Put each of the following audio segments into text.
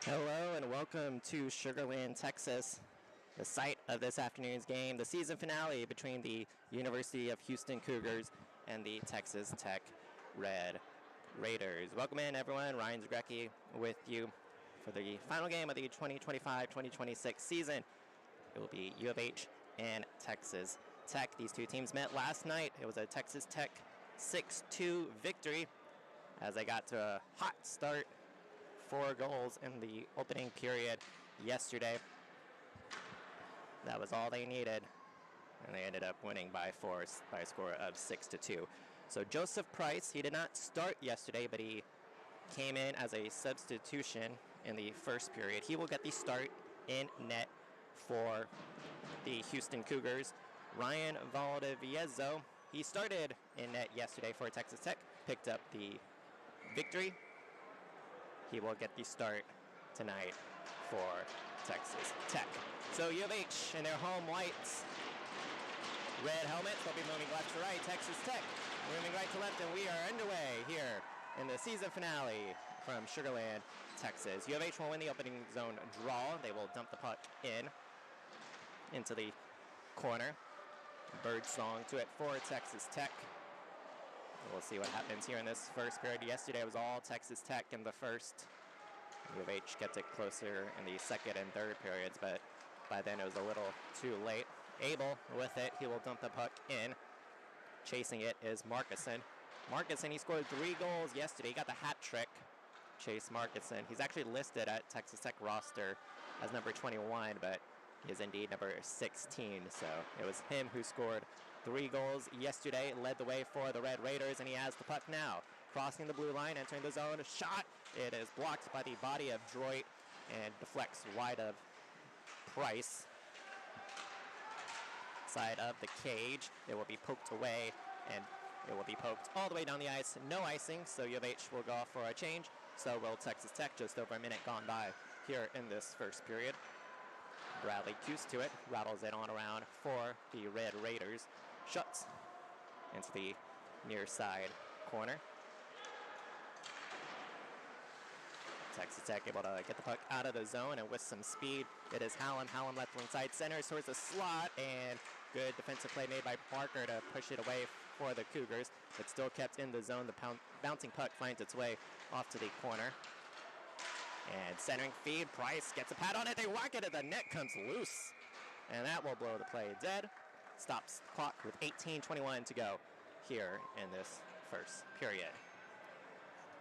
Hello and welcome to Sugar Land, Texas, the site of this afternoon's game, the season finale between the University of Houston Cougars and the Texas Tech Red Raiders. Welcome in, everyone. Ryan Zagrzecki with you for the final game of the 2025-2026 season. It will be U of H and Texas Tech. These two teams met last night. It was a Texas Tech 6-2 victory as they got to a hot start. 4 goals in the opening period yesterday. That was all they needed, and they ended up winning by a score of 6-2. So Joseph Price, he did not start yesterday, but he came in as a substitution in the first period. He will get the start in net for the Houston Cougars. Ryan Valdivieso, he started in net yesterday for Texas Tech, picked up the victory. He will get the start tonight for Texas Tech. So U of H in their home whites, red helmets, they'll be moving left to right. Texas Tech moving right to left, and we are underway here in the season finale from Sugar Land, Texas. U of H will win the opening zone draw. They will dump the puck into the corner. Bird song to it for Texas Tech. We'll see what happens here in this first period. Yesterday was all Texas Tech in the first. U of H gets it closer in the second and third periods, but by then it was a little too late. Abel with it. He will dump the puck in. Chasing it is Markison. Markison, he scored 3 goals yesterday. He got the hat trick. Chase Markison. He's actually listed at Texas Tech roster as number 21, but he is indeed number 16. So it was him who scored 3 goals yesterday, led the way for the Red Raiders, and he has the puck now. Crossing the blue line, entering the zone, shot. It is blocked by the body of Droit and deflects wide of Price. Side of the cage, it will be poked away, and it will be poked all the way down the ice. No icing, so U of H will go off for a change. So will Texas Tech, just over a minute gone by here in this first period. Bradley Cuse to it, rattles it on around for the Red Raiders. Shuts into the near side corner. Texas Tech able to get the puck out of the zone, and with some speed, it is Hallam. Hallam left wing side center towards the slot, and good defensive play made by Parker to push it away for the Cougars. It's still kept in the zone. The bouncing puck finds its way off to the corner. And centering feed, Price gets a pad on it. They whack it, and the net comes loose. And that will blow the play dead. Stops the clock with 18:21 to go here in this first period.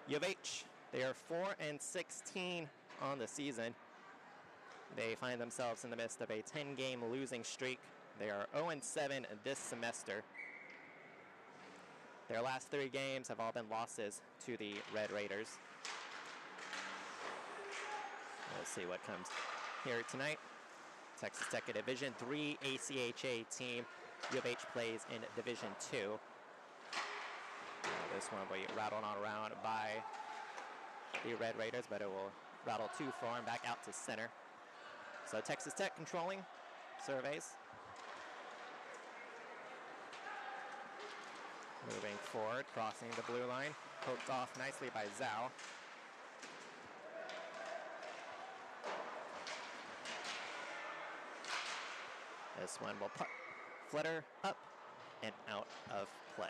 U of H, they are 4-16 on the season. They find themselves in the midst of a 10-game losing streak. They are 0-7 this semester. Their last 3 games have all been losses to the Red Raiders. We'll see what comes here tonight. Texas Tech, a Division III ACHA team. U of H plays in Division II. This one will be rattled on around by the Red Raiders, but it will rattle too far and back out to center. So Texas Tech controlling surveys. Moving forward, crossing the blue line. Poked off nicely by Zhao. This one will flutter up and out of play.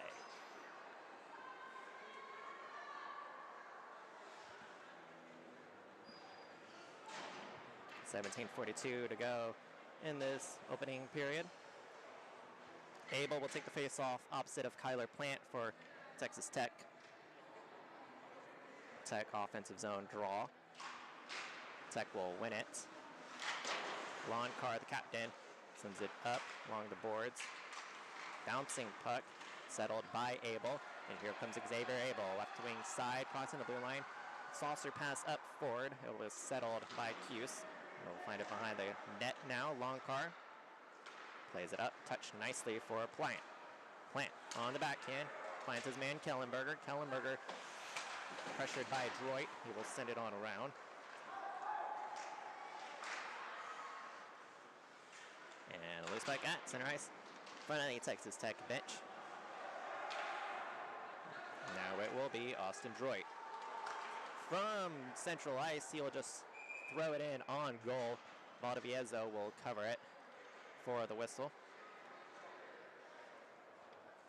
.17:42 to go in this opening period. Abel will take the face-off opposite of Kyler Plant for Texas Tech. Tech offensive zone draw. Tech will win it. Lon Carr, the captain, sends it up along the boards. Bouncing puck settled by Abel. And here comes Xavier Abel, left wing side, crossing the blue line. Saucer pass up forward. It was settled by Cuse. We'll find it behind the net now. Longcar plays it up, touched nicely for Plant. Plant on the backhand. Plant his man Kellenberger. Kellenberger pressured by Droit. He will send it on around. And a loose puck at center ice. Front of the Texas Tech bench. Now it will be Austin Droit. From central ice, he will just throw it in on goal. Valdivieso will cover it for the whistle.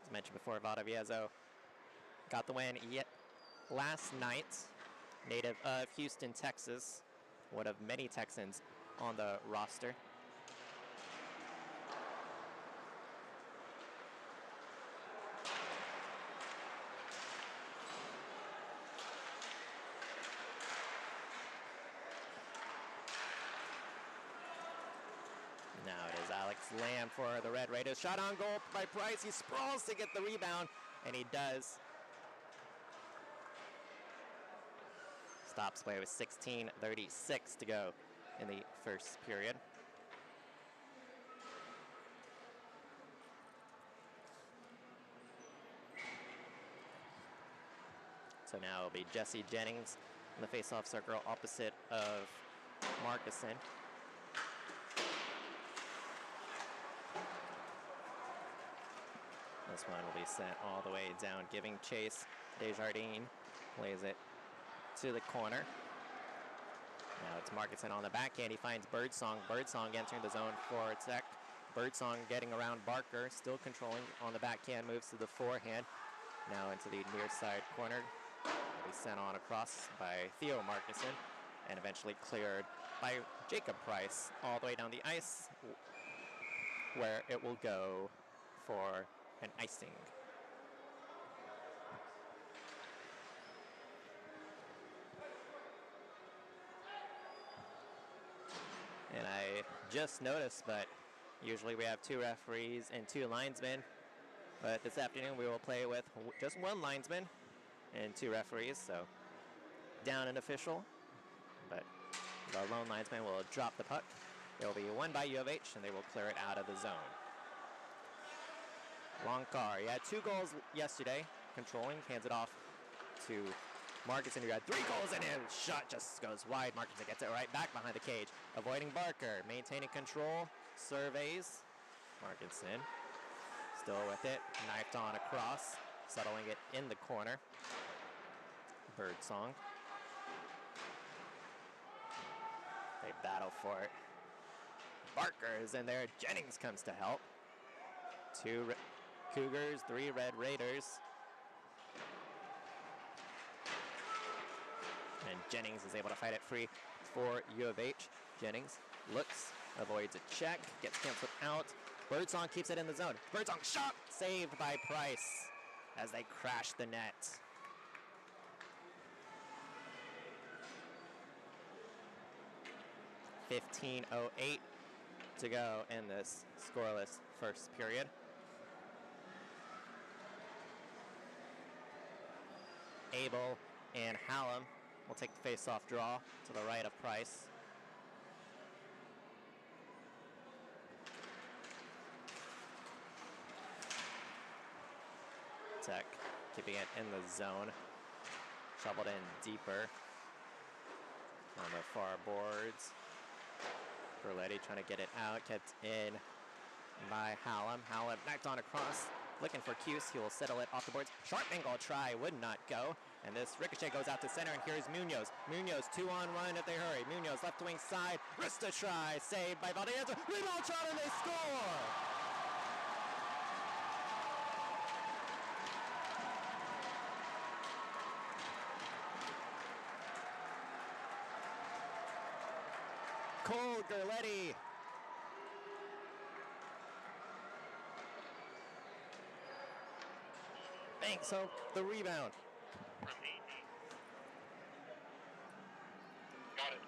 As mentioned before, Valdivieso got the win yet last night. Native of Houston, Texas. One of many Texans on the roster. Now it is Alex Lamb for the Red Raiders. Shot on goal by Price. He sprawls to get the rebound, and he does. Stops play with 16:36 to go in the first period. So now it'll be Jesse Jennings in the face-off circle opposite of Marcuson. This one will be sent all the way down, giving chase. Desjardins plays it to the corner. Now it's Marcuson on the backhand. He finds Birdsong. Birdsong entering the zone for Tech. Birdsong getting around Barker, still controlling on the backhand, moves to the forehand. Now into the near side corner. Will be sent on across by Theo Marcuson and eventually cleared by Jacob Price all the way down the ice, where it will go for an icing. And I just noticed, but usually we have 2 referees and 2 linesmen. But this afternoon we will play with just 1 linesman and 2 referees, so down an official. But the lone linesman will drop the puck. It will be won by U of H, and they will clear it out of the zone. Longcar, he had 2 goals yesterday, controlling, hands it off to Marcuson, who had 3 goals, and his shot just goes wide. Marcuson gets it right back behind the cage, avoiding Barker, maintaining control, surveys. Marcuson still with it, knifed on across, settling it in the corner. Birdsong. They battle for it. Barker is in there. Jennings comes to help. 2 Cougars, 3 Red Raiders. And Jennings is able to fight it free for U of H. Jennings looks, avoids a check, gets canceled out. Birdsong keeps it in the zone. Birdsong shot, saved by Price as they crash the net. .15:08 to go in this scoreless first period. Abel and Hallam will take the face-off draw to the right of Price. Tech keeping it in the zone. Shoveled in deeper on the far boards. Berletti trying to get it out, kept in by Hallam. Hallam knocked on across, looking for Cuse. He will settle it off the boards. Sharp angle try would not go. And this ricochet goes out to center, and here's Munoz. Munoz 2-on-1 if they hurry. Munoz left wing side, wrist a try, saved by Valdivieso. Rebound shot, and they score! Cole Gerletti. Banks up the rebound. Got it.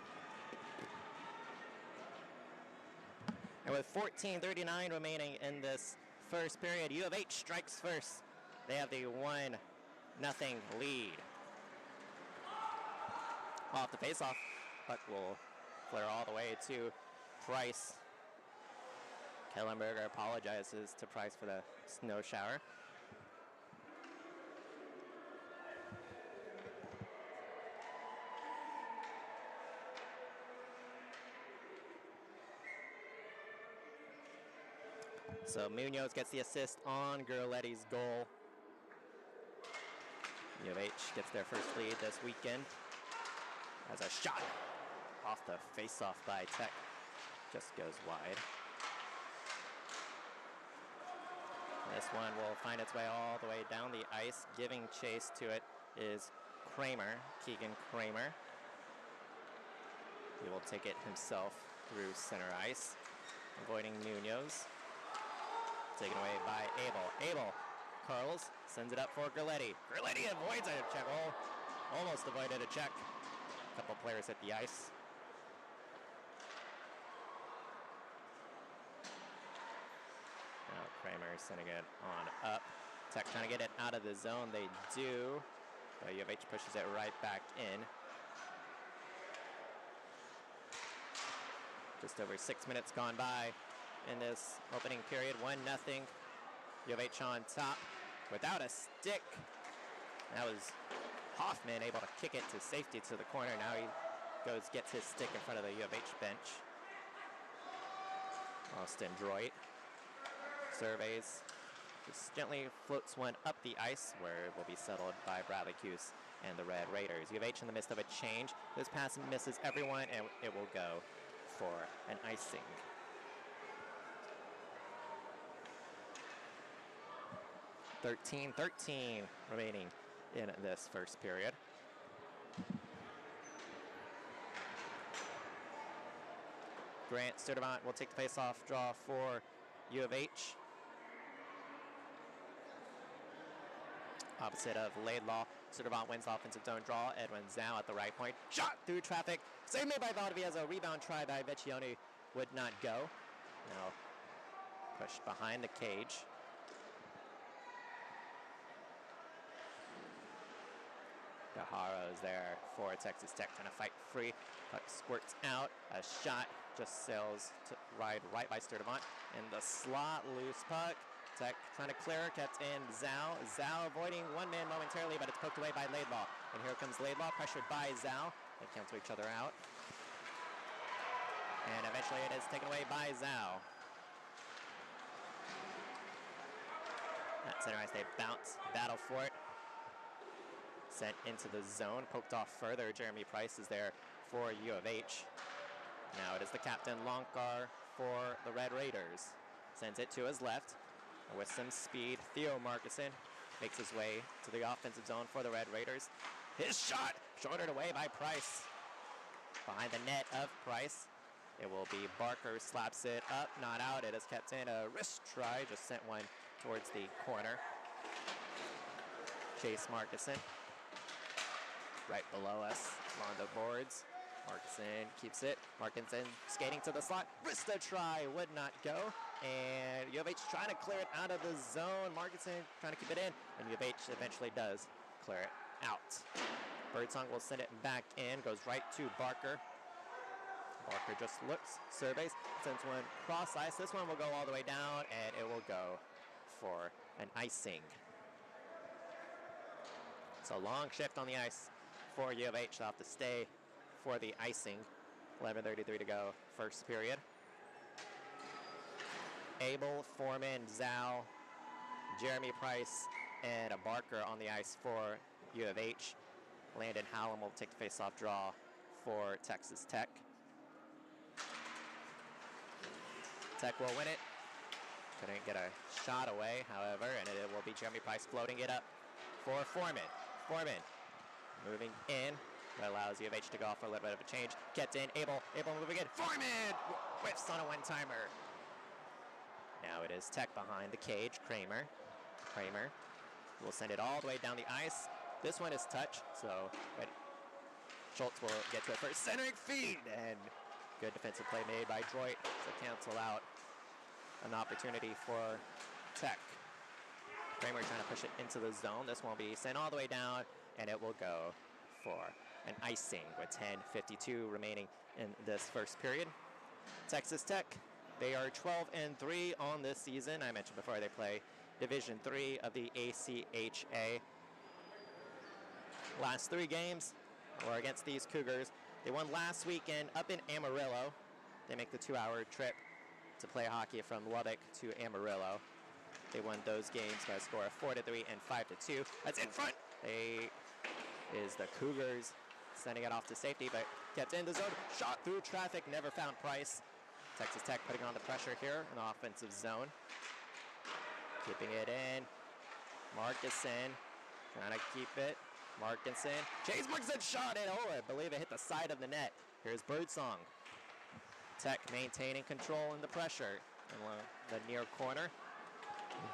And with 14:39 remaining in this first period, U of H strikes first. They have the 1-0 lead. Off the faceoff, puck will flare all the way to Price. Kellenberger apologizes to Price for the snow shower. So Munoz gets the assist on Gerletti's goal. U of H gets their first lead this weekend as a shot off the face-off by Tech. Just goes wide. This one will find its way all the way down the ice. Giving chase to it is Kramer, Keegan Kramer. He will take it himself through center ice, avoiding Munoz. Taken away by Abel. Abel curls, sends it up for Gerletti. Gerletti avoids a check. Oh, almost avoided a check. A couple players hit the ice. Now Kramer sending it on up. Tech trying to get it out of the zone. They do. But U of H pushes it right back in. Just over 6 minutes gone by in this opening period. 1-0. U of H on top without a stick. That was Hoffman able to kick it to safety to the corner. Now he gets his stick in front of the U of H bench. Austin Droit surveys, just gently floats one up the ice where it will be settled by Bradley Cuse and the Red Raiders. U of H in the midst of a change. This pass misses everyone and it will go for an icing. .13 remaining in this first period. Grant Sturdivant will take the face-off draw for U of H. Opposite of Laidlaw, Sturdivant wins offensive zone draw. Edwin Zhao at the right point. Shot through traffic. Save made by Valdivieso. Rebound try by Vecchione would not go. Now pushed behind the cage. Gaharo is there for Texas Tech, trying to fight free. Puck squirts out. A shot just sails to right by Sturdivant. In the slot, loose puck. Tech trying to clear, kept in Zhao. Zhao avoiding one man momentarily, but it's poked away by Laidlaw. And here comes Laidlaw, pressured by Zhao. They cancel each other out. And eventually it is taken away by Zhao. At center ice, they bounce, battle for it. Sent into the zone, poked off further. Jeremy Price is there for U of H. Now it is the captain, Lonkar, for the Red Raiders. Sends it to his left. With some speed, Theo Markison makes his way to the offensive zone for the Red Raiders. His shot, shorted away by Price. Behind the net of Price, it will be Barker, slaps it up, not out. It is kept in. A wrist try, just sent one towards the corner. Chase Markison. Right below us on the boards. Markison keeps it. Markison skating to the slot. Wrista try would not go. And U of H trying to clear it out of the zone. Markison trying to keep it in. And U of H eventually does clear it out. Birdsong will send it back in. Goes right to Barker. Barker just looks, surveys, sends one cross ice. This one will go all the way down, and it will go for an icing. So long shift on the ice for U of H. They'll have to stay for the icing. 11:33 to go, first period. Abel, Foreman, Zhao, Jeremy Price, and a Barker on the ice for U of H. Landon Hallam will take the face-off draw for Texas Tech. Tech will win it. Couldn't get a shot away, however, and it will be Jeremy Price floating it up for Foreman. Foreman moving in. That allows U of H to go off for a little bit of a change. Gets in, Abel moving in. Foreman whiffs on a one-timer. Now it is Tech behind the cage. Kramer will send it all the way down the ice. This one is touch, but Schultz will get to it first. Centering feed, and good defensive play made by Droit to cancel out an opportunity for Tech. Kramer trying to push it into the zone. This one will be sent all the way down, and it will go for an icing with 10:52 remaining in this first period. Texas Tech, they are 12-3 on this season. I mentioned before they play Division III of the ACHA. Last 3 games were against these Cougars. They won last weekend up in Amarillo. They make the 2-hour trip to play hockey from Lubbock to Amarillo. They won those games by a score of 4-3 and 5-2. That's in front. Is the Cougars sending it off to safety, but kept in the zone, shot through traffic, never found Price. Texas Tech putting on the pressure here in the offensive zone. Keeping it in. Markinson trying to keep it. Markinson. Chase Markinson shot it. Oh, I believe it hit the side of the net. Here's Birdsong. Tech maintaining control in the pressure in the near corner.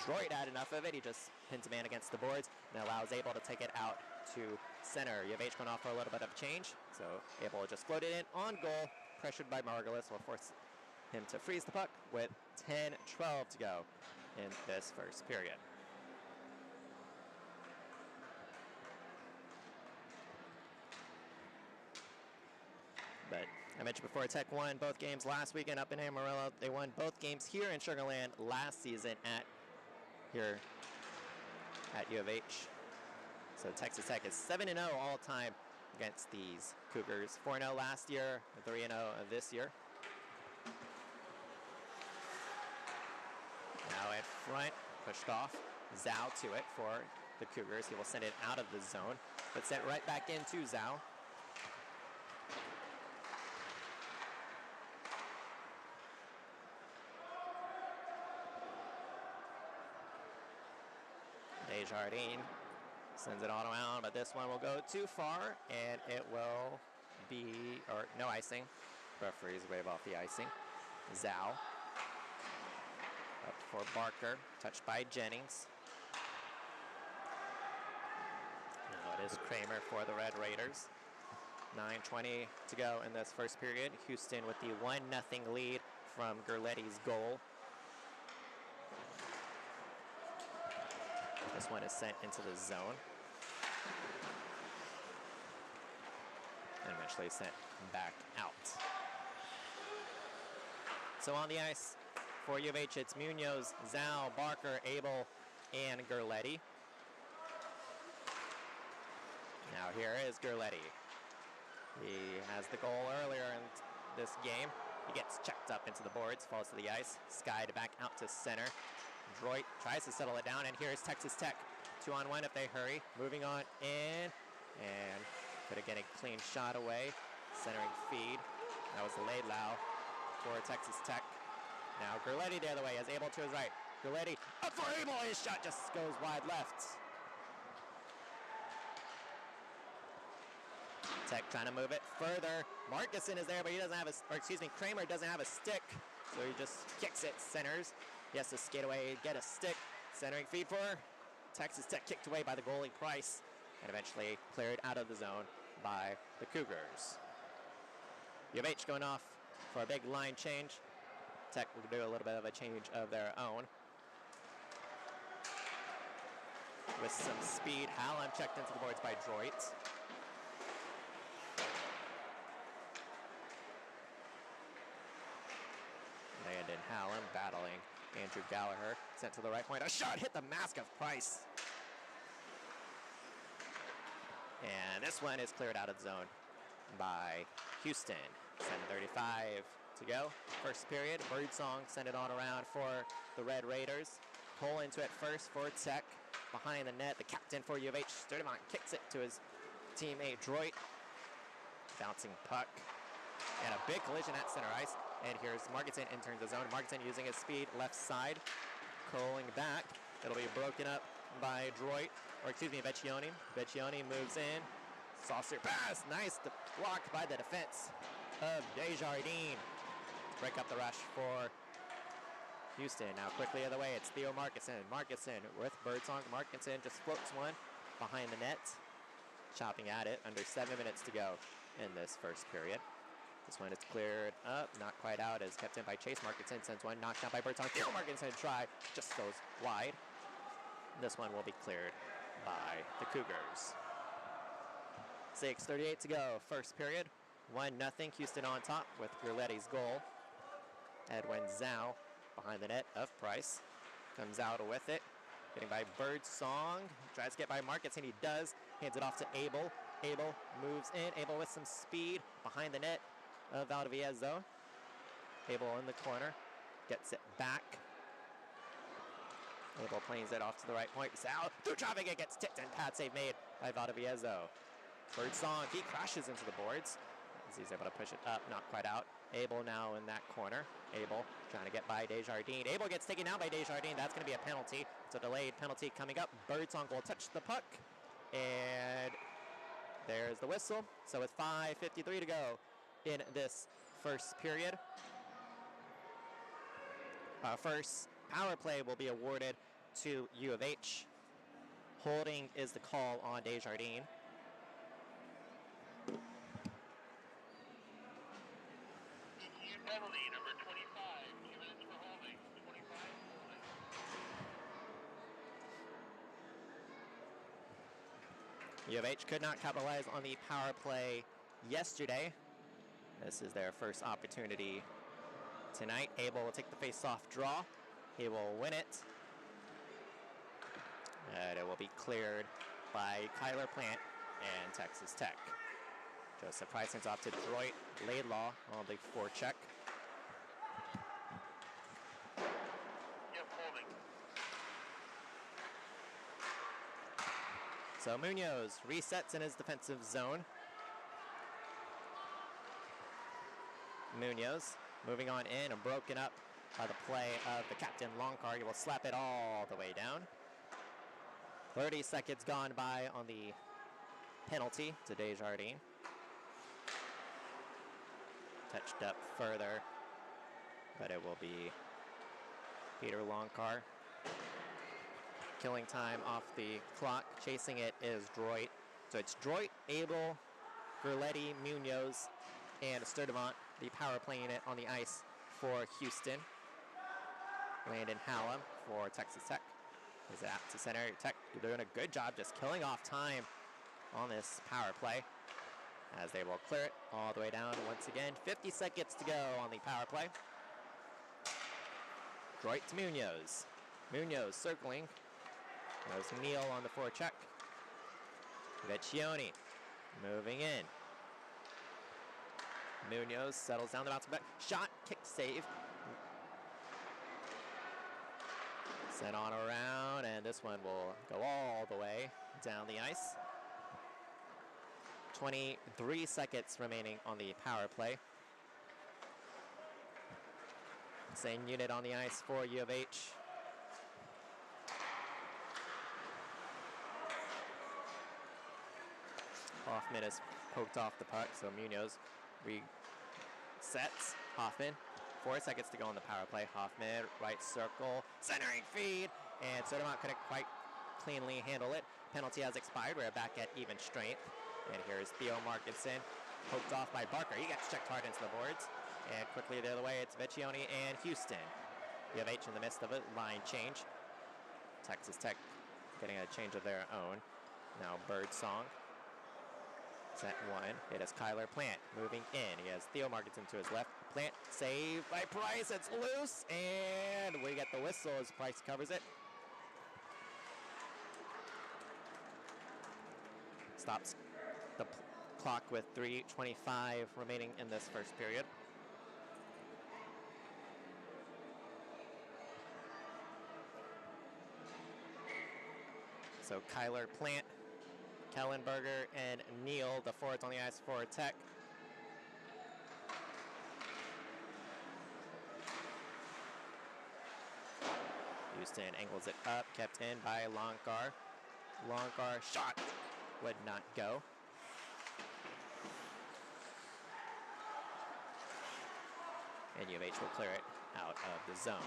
Droit had enough of it. He just pins a man against the boards and allows Abel to take it out to center. U of H going off for a little bit of change. So Abel just floated in on goal. Pressured by Margulis will force him to freeze the puck with 10-12 to go in this first period. But I mentioned before, Tech won both games last weekend up in Amarillo. They won both games here in Sugar Land last season here at U of H. So Texas Tech is 7-0 all time against these Cougars. 4-0 last year, 3-0 this year. Now in front, pushed off. Zhao to it for the Cougars. He will send it out of the zone, but sent right back into Zhao. Desjardins sends it all around, but this one will go too far, and it will be, or no icing. Referees wave off the icing. Zhao up for Barker, touched by Jennings. Now it is Kramer for the Red Raiders. 9:20 to go in this first period. Houston with the 1-0 lead from Gerletti's goal. This one is sent into the zone. And eventually sent back out. So on the ice for U of H, it's Munoz, Zhao, Barker, Abel, and Gerletti. Now here is Gerletti. He has the goal earlier in this game. He gets checked up into the boards, falls to the ice, skied back out to center. Droit tries to settle it down, and here's Texas Tech. 2-on-1 if they hurry. Moving on in, and could have get a clean shot away. Centering feed. That was Laidlaw for Texas Tech. Now Gerletti the other way, as Abel to his right. Gerletti up for Abel. His shot just goes wide left. Tech trying to move it further. Markinson is there, but he doesn't have Kramer doesn't have a stick, so he just kicks it, centers. He has to skate away, get a stick. Centering feed for Texas Tech, kicked away by the goalie Price, and eventually cleared out of the zone by the Cougars. U of H going off for a big line change. Tech will do a little bit of a change of their own. With some speed, Hallam checked into the boards by Droit. Landon Hallam battling Andrew Gallagher, sent to the right point. A shot hit the mask of Price. And this one is cleared out of the zone by Houston. 7:35 to go. First period. Birdsong sent it on around for the Red Raiders. Pull into it first for Tech. Behind the net, the captain for U of H, Sturdivant, kicks it to his teammate Droit. Bouncing puck. And a big collision at center ice. And here's Markinson entering the zone. Markinson using his speed left side. Curling back. It'll be broken up by Droit, or excuse me, Vecchione. Vecchione moves in. Saucer pass. Nice blocked by the defense of Desjardins. Break up the rush for Houston. Now quickly the other way, it's Theo Markinson. Markinson with Birdsong. Markinson just floats one behind the net. Chopping at it. Under 7 minutes to go in this first period. This one is cleared up, not quite out, as kept in by Chase. Markinson sends one, knocked out by Birdsong. Theo Markinson try, just goes wide. This one will be cleared by the Cougars. 6:38 to go, first period. 1-0, Houston on top with Gerletti's goal. Edwin Zhao behind the net of Price. Comes out with it, getting by Birdsong. Tries to get by Markinson, he does. Hands it off to Abel. Abel moves in, Abel with some speed behind the net of Valdivieso. Abel in the corner, gets it back. Abel planes it off to the right point. Zhao through traffic, it gets tipped, and pad save made by Valdivieso. Birdsong, he crashes into the boards. as he's able to push it up, not quite out. Abel now in that corner. Abel trying to get by Desjardins. Abel gets taken down by Desjardins. That's going to be a penalty. It's a delayed penalty coming up. Birds on goal touch the puck. And there's the whistle. So with 5:53 to go in this first period. First power play will be awarded to U of H. Holding is the call on Desjardins. Penalty number 25. 2 minutes for holding. 25 holding. U of H could not capitalize on the power play yesterday. This is their first opportunity tonight. Abel will take the face-off draw. He will win it. And it will be cleared by Kyler Plant and Texas Tech. Joseph Price sends off to Droit Laidlaw on the forecheck. Yep, holding. So Munoz resets in his defensive zone. Munoz moving on in and broken up by the play of the captain Longcar. He will slap it all the way down. 30 seconds gone by on the penalty to Desjardins. Touched up further, but it will be Peter Longcar. Killing time off the clock. Chasing it is Droit. So it's Droit, Abel, Gerletti, Munoz, and Sturdivant, the power playing it on the ice for Houston. Landon Hallam for Texas Tech. Is it out to center? Tech doing a good job just killing off time on this power play as they will clear it all the way down once again. 50 seconds to go on the power play. Droit to Munoz. Munoz circling. There's Neal on the forecheck. Vecchione moving in. Munoz settles down the bounce back. Shot, kick, save. Sent on around, and this one will go all the way down the ice. 23 seconds remaining on the power play. Same unit on the ice for U of H. Hoffman has poked off the puck, so Munoz resets. Hoffman, 4 seconds to go on the power play. Hoffman, right circle, centering feed, and Sodermont couldn't quite cleanly handle it. Penalty has expired. We're back at even strength. And here's Theo Markinson, poked off by Barker. He gets checked hard into the boards. And quickly the other way, it's Vecchione and Houston. U of H in the midst of a line change. Texas Tech getting a change of their own. Now Birdsong. Set one. It is Kyler Plant moving in. He has Theo Markinson to his left. Plant saved by Price. It's loose. And we get the whistle as Price covers it. Stops the clock with 3:25 remaining in this first period. So Kyler Plant, Kellenberger, and Neal, the forwards on the ice for Tech. Houston angles it up, kept in by Longcar. Longcar shot would not go. And U of H will clear it out of the zone.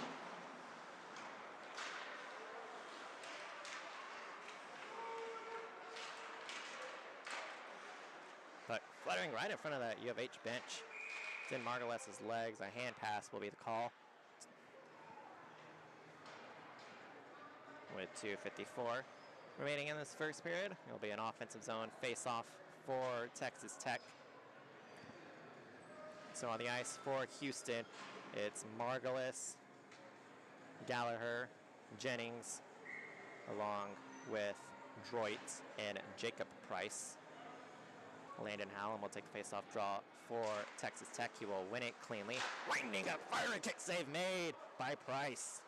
But fluttering right in front of that U of H bench. It's in Margoles's legs. A hand pass will be the call. With 2:54 remaining in this first period, it'll be an offensive zone face-off for Texas Tech. So on the ice for Houston, it's Margolis, Gallagher, Jennings, along with Droit and Jacob Price. Landon Hallam will take the face-off draw for Texas Tech. He will win it cleanly. Winding up, fire and kick save made by Price.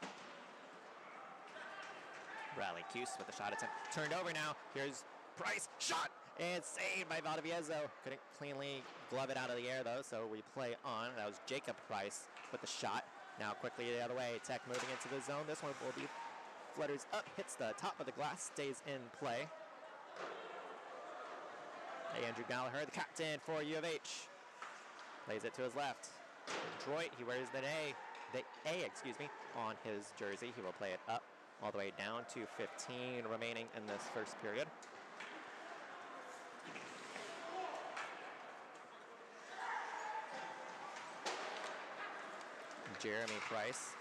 Bradley Cuse with the shot attempt. Turned over now. Here's Price. Shot. And saved by Valdivieso. Couldn't cleanly glove it out of the air, though, so we play on. That was Jacob Price with the shot. Now quickly the other way. Tech moving into the zone. This one will be flutters up, hits the top of the glass, stays in play. Hey, Andrew Gallagher, the captain for U of H. Plays it to his left. Droit, he wears the A, on his jersey. He will play it up all the way down to 15 remaining in this first period. Jeremy Price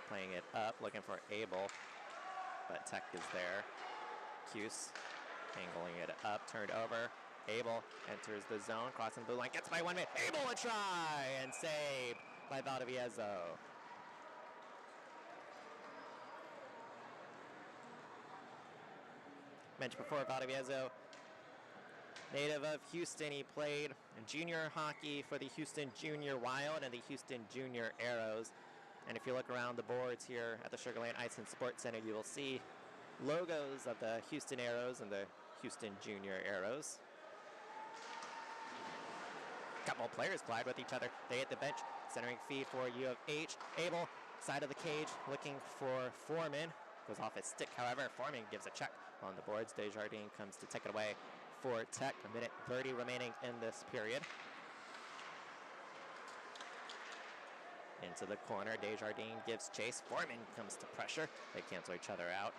playing it up, looking for Abel, but Tech is there. Cuse angling it up, turned over. Abel enters the zone, crossing the blue line, gets by 1 minute. Abel a try and saved by Valdivieso. Mentioned before, Valdivieso, native of Houston, he played junior hockey for the Houston Junior Wild and the Houston Junior Arrows. And if you look around the boards here at the Sugar Land Ice and Sports Center, you will see logos of the Houston Arrows and the Houston Junior Arrows. Couple players collide with each other. They hit the bench. Centering feed for U of H. Abel, side of the cage, looking for Foreman. Goes off his stick, however. Foreman gives a check on the boards. Desjardins comes to take it away for Tech. 1:30 remaining in this period. Into the corner. Desjardins gives chase. Foreman comes to pressure. They cancel each other out.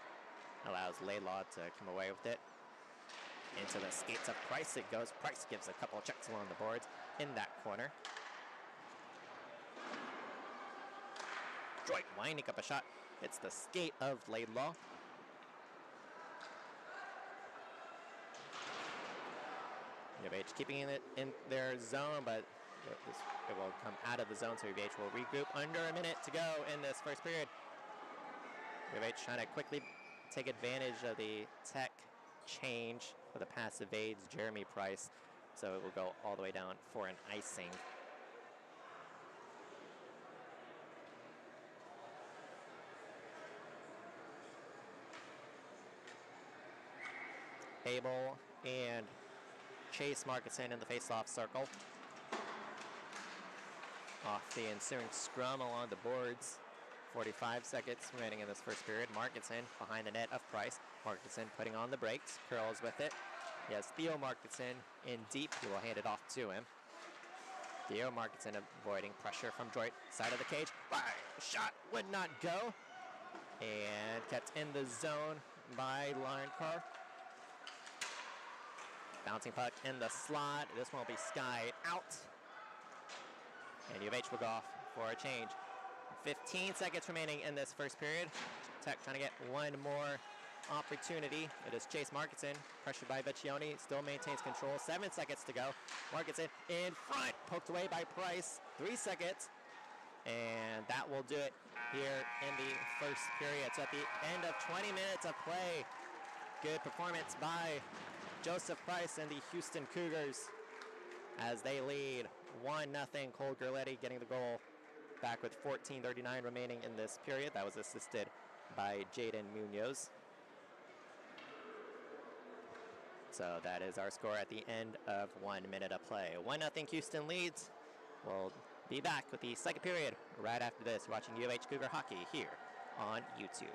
Allows Laidlaw to come away with it. Into the skates of Price it goes. Price gives a couple of checks along the boards in that corner. Droit winding up a shot. It's the skate of Laidlaw. U of H keeping it in their zone, but it will come out of the zone, so U of H will regroup. Under a minute to go in this first period. U of H trying to quickly take advantage of the Tech change for the pass evades Jeremy Price, so it will go all the way down for an icing. Abel and Chase Markinson in the face-off circle. Off the ensuing scrum along the boards. 45 seconds remaining in this first period. Markinson behind the net of Price. Markinson putting on the brakes, curls with it. He has Theo Markinson in deep. He will hand it off to him. Theo Markinson avoiding pressure from Droit. Side of the cage. Shot would not go. And kept in the zone by Lioncar. Bouncing puck in the slot. This one will be skied out. And U of H will go off for a change. 15 seconds remaining in this first period. Tech trying to get one more opportunity. It is Chase Markinson, pressured by Vecchione, still maintains control. 7 seconds to go. Markinson in front, poked away by Price. 3 seconds. And that will do it here in the first period. So at the end of 20 minutes of play, good performance by Joseph Price and the Houston Cougars as they lead 1-0. Cole Gerletti getting the goal back with 14:39 remaining in this period. That was assisted by Jaden Munoz. So that is our score at the end of 1 minute of play. 1-0 Houston leads. We'll be back with the second period right after this. You're watching U of H Cougar Hockey here on YouTube.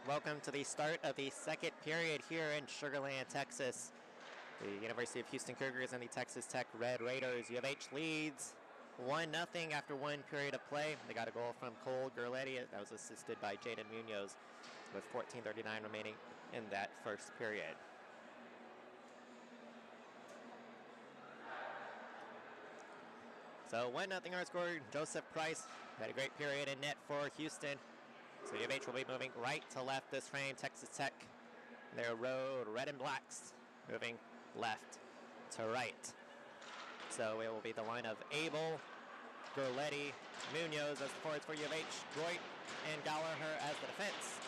Welcome to the start of the second period here in Sugar Land, Texas. The University of Houston Cougars and the Texas Tech Red Raiders. U of H leads 1-0 after one period of play. They got a goal from Cole Gerletti. That was assisted by Jaden Munoz with 14:39 remaining in that first period. So 1-0 our score. Joseph Price had a great period in net for Houston. So U of H will be moving right to left this frame. Texas Tech, their road red and blacks, moving left to right. So it will be the line of Abel, Gerletti, Munoz as the forwards for U of H, Droit, and Gallagher as the defense.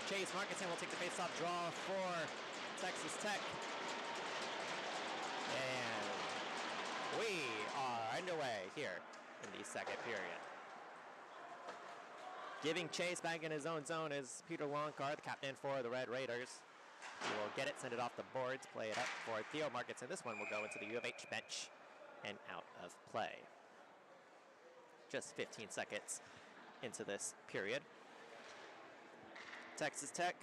Chase Markinson will take the face-off draw for Texas Tech. And we are underway here in the second period. Giving chase back in his own zone is Peter Longcar, the captain for the Red Raiders. He will get it, send it off the boards, play it up for Theo Markinson. This one will go into the U of H bench and out of play. Just 15 seconds into this period. Texas Tech,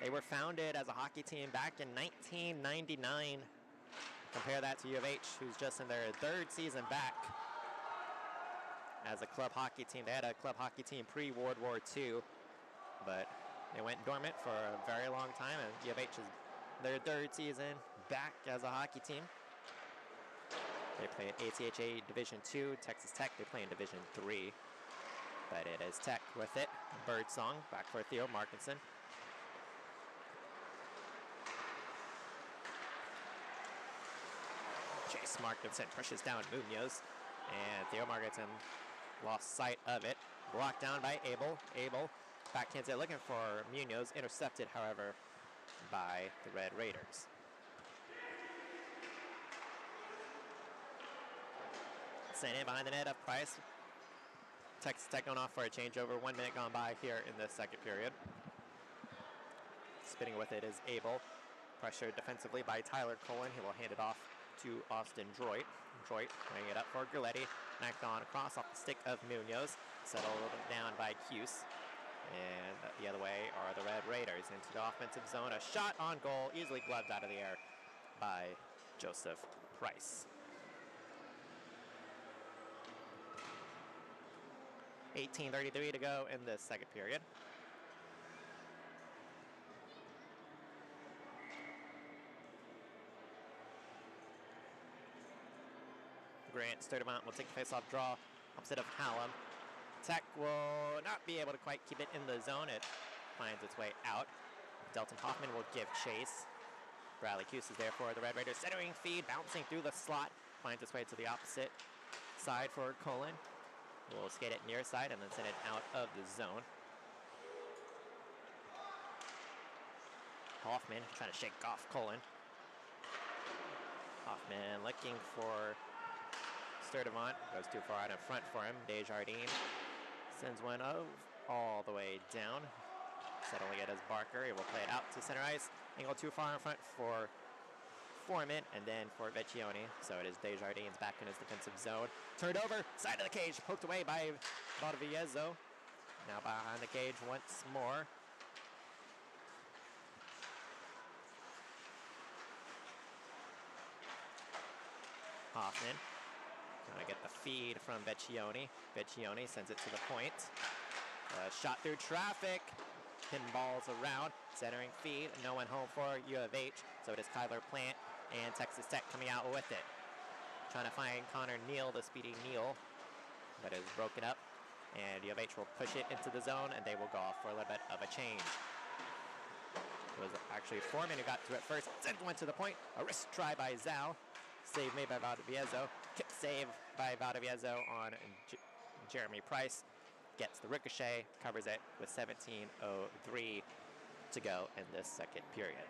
they were founded as a hockey team back in 1999. Compare that to U of H, who's just in their third season back as a club hockey team. They had a club hockey team pre-World War II, but they went dormant for a very long time, and U of H is their third season back as a hockey team. They play in ATHA Division II. Texas Tech, they play in Division III. But it is Tech with it. Bird song, back for Theo Markinson. Chase Markinson pushes down Munoz, and Theo Markinson lost sight of it. Blocked down by Abel. Abel backhands it, looking for Munoz. Intercepted, however, by the Red Raiders. Sent in behind the net of Price. Texas Tech going off for a changeover. 1 minute gone by here in the second period. Spinning with it is Abel. Pressured defensively by Tyler Cullen. He will hand it off to Austin Droit. Droit laying it up for Gerletti. Knocked on across off the stick of Munoz. Settled down by Cuse. And the other way are the Red Raiders into the offensive zone. A shot on goal, easily gloved out of the air by Joseph Price. 18:33 to go in the second period. Grant Sturdivant will take the face-off draw opposite of Hallam. Tech will not be able to quite keep it in the zone. It finds its way out. Delton Hoffman will give chase. Bradley Cuse is there for the Red Raiders. Centering feed, bouncing through the slot. Finds its way to the opposite side for Cullen. We'll skate it near side and then send it out of the zone. Hoffman trying to shake off Cullen. Hoffman looking for Sturdivant. Goes too far out in front for him. Desjardins sends one all the way down. Settling it as Barker. He will play it out to center ice. Angle too far in front for Foreman, and then for Vecchione. So it is Desjardins back in his defensive zone. Turned over, side of the cage, poked away by Valdiviezo. Now behind the cage once more. Hoffman trying to get the feed from Vecchione. Vecchione sends it to the point. Shot through traffic. Pinballs around. Centering feed. No one home for U of H. So it is Kyler Plant and Texas Tech coming out with it. Trying to find Connor Neal, the speedy Neal. But it is broken up. And U of H will push it into the zone, and they will go off for a little bit of a change. It was actually Foreman who got to it first. Sent one to the point. A wrist try by Zhao. Save made by Valdiviezo. Kick save by Valdiviezo on Jeremy Price. Gets the ricochet, covers it with 17:03 to go in this second period.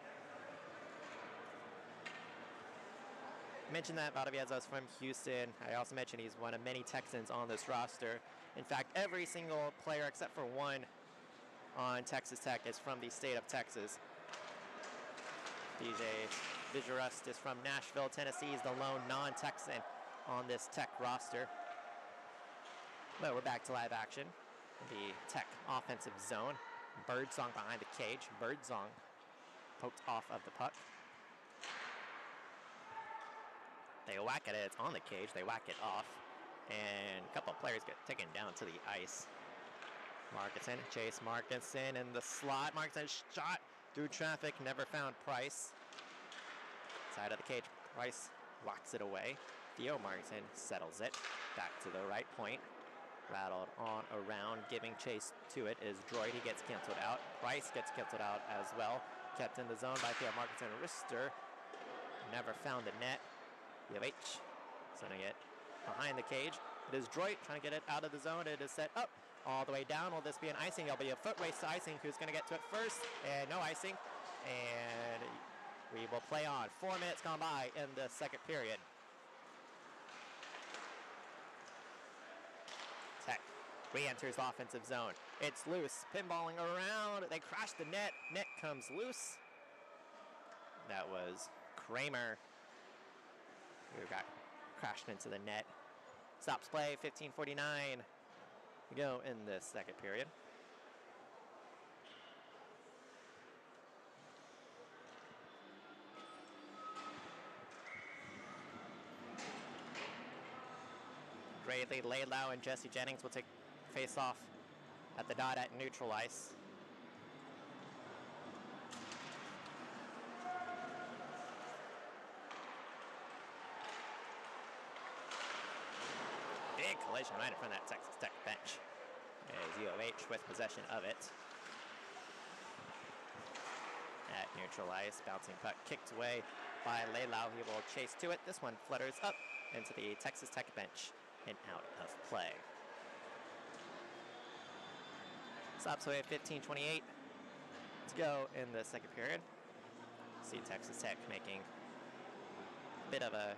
I mentioned that Valdiviezo is from Houston. I also mentioned he's one of many Texans on this roster. In fact, every single player except for one on Texas Tech is from the state of Texas. DJ Vigorust is from Nashville, Tennessee. He's the lone non-Texan on this Tech roster. But we're back to live action. the Tech offensive zone. Birdsong behind the cage. Birdsong poked off of the puck. They whack at it. It's on the cage. They whack it off. And a couple of players get taken down to the ice. Markinson, Chase Markinson in the slot. Markinson shot through traffic. Never found Price. Side of the cage. Price whacks it away. Theo Markinson settles it. Back to the right point. Rattled on around, giving chase to it is Droid. He gets canceled out. Price gets canceled out as well. Kept in the zone by Theo Markinson. Rister never found the net. U of H sending it behind the cage. It is Droid trying to get it out of the zone. It is set up all the way down. Will this be an icing? It'll be a foot race to icing. Who's going to get to it first? And no icing. And we will play on. 4 minutes gone by in the second period. Tech re-enters the offensive zone. It's loose. Pinballing around. They crash the net. Net comes loose. That was Kramer who got crashed into the net. Stops play. 15:49 to go in the second period. Gradley, Laidlaw, and Jesse Jennings will take face off at the dot at neutral ice. Big collision right in front of that Texas Tech bench. As U of H with possession of it. At neutral ice, bouncing puck kicked away by Laidlaw. He will chase to it. This one flutters up into the Texas Tech bench and out of play. Stops away at 15:28 to go in the second period. See Texas Tech making a bit of a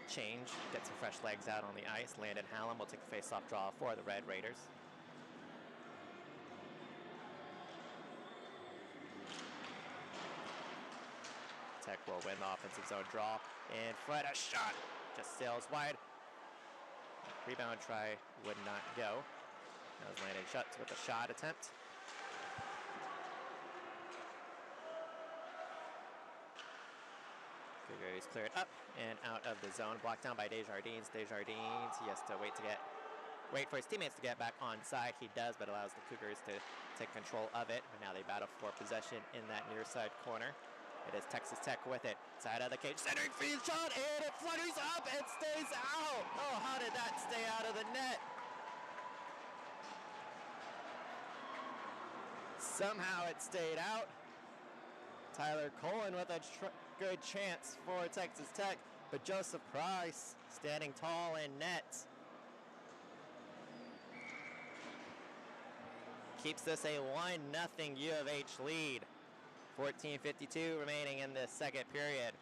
change, get some fresh legs out on the ice. Landon Hallam will take the face-off draw for the Red Raiders. Tech will win the offensive zone draw. In front, a shot just sails wide. Rebound try would not go. That was Landon Schutz with a shot attempt. Cougars clear it up and out of the zone. Blocked down by Desjardins. Desjardins, he has to wait for his teammates to get back on side. He does, but allows the Cougars to take control of it. But now they battle for possession in that near side corner. It is Texas Tech with it. Side of the cage, centering feed shot, and it flutters up and stays out. Oh, how did that stay out of the net? Somehow it stayed out. Tyler Colin with a good chance for Texas Tech, but Joseph Price standing tall in net. Keeps this a 1-0 U of H lead. 14:52 remaining in the second period.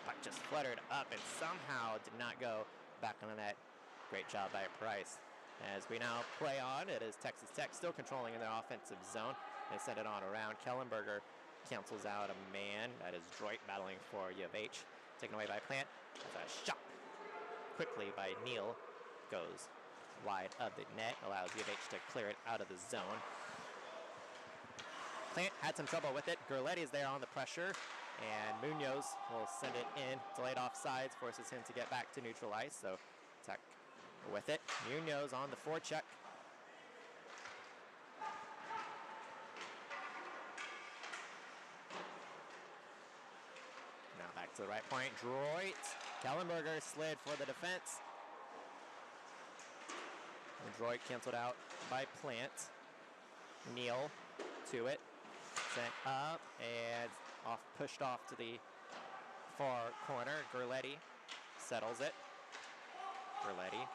Puck just fluttered up and somehow did not go back on the net. Great job by Price. As we now play on, it is Texas Tech still controlling in their offensive zone. They send it on around. Kellenberger cancels out a man. That is Droit battling for U of H. Taken away by Plant. As a shot quickly by Neal goes wide of the net. Allows U of H to clear it out of the zone. Plant had some trouble with it. Gurletti is there on the pressure, and Munoz will send it in. Delayed offsides forces him to get back to neutral ice, so Tech with it. Munoz on the forecheck. Now back to the right point. Droit. Kellenberger slid for the defense. And Droit canceled out by Plant. Neal to it. Sent up and pushed off to the far corner. Gurletti settles it. Gurletti.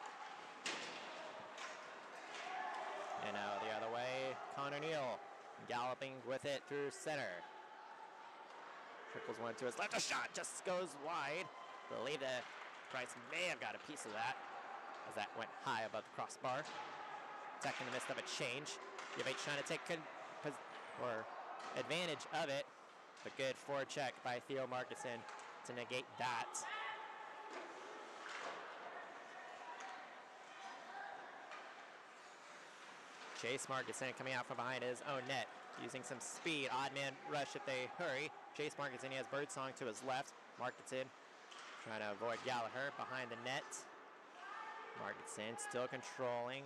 And now the other way, Connor Neal galloping with it through center. Trickles one to his left. A shot just goes wide. Believe that Price may have got a piece of that as that went high above the crossbar. Tech in the midst of a change. U of H trying to take advantage of it. But good forecheck by Theo Markinson to negate that. Chase Markinson coming out from behind his own net, using some speed. Odd man rush if they hurry. Chase Markinson, he has Birdsong to his left. Markinson trying to avoid Gallagher behind the net. Markinson still controlling.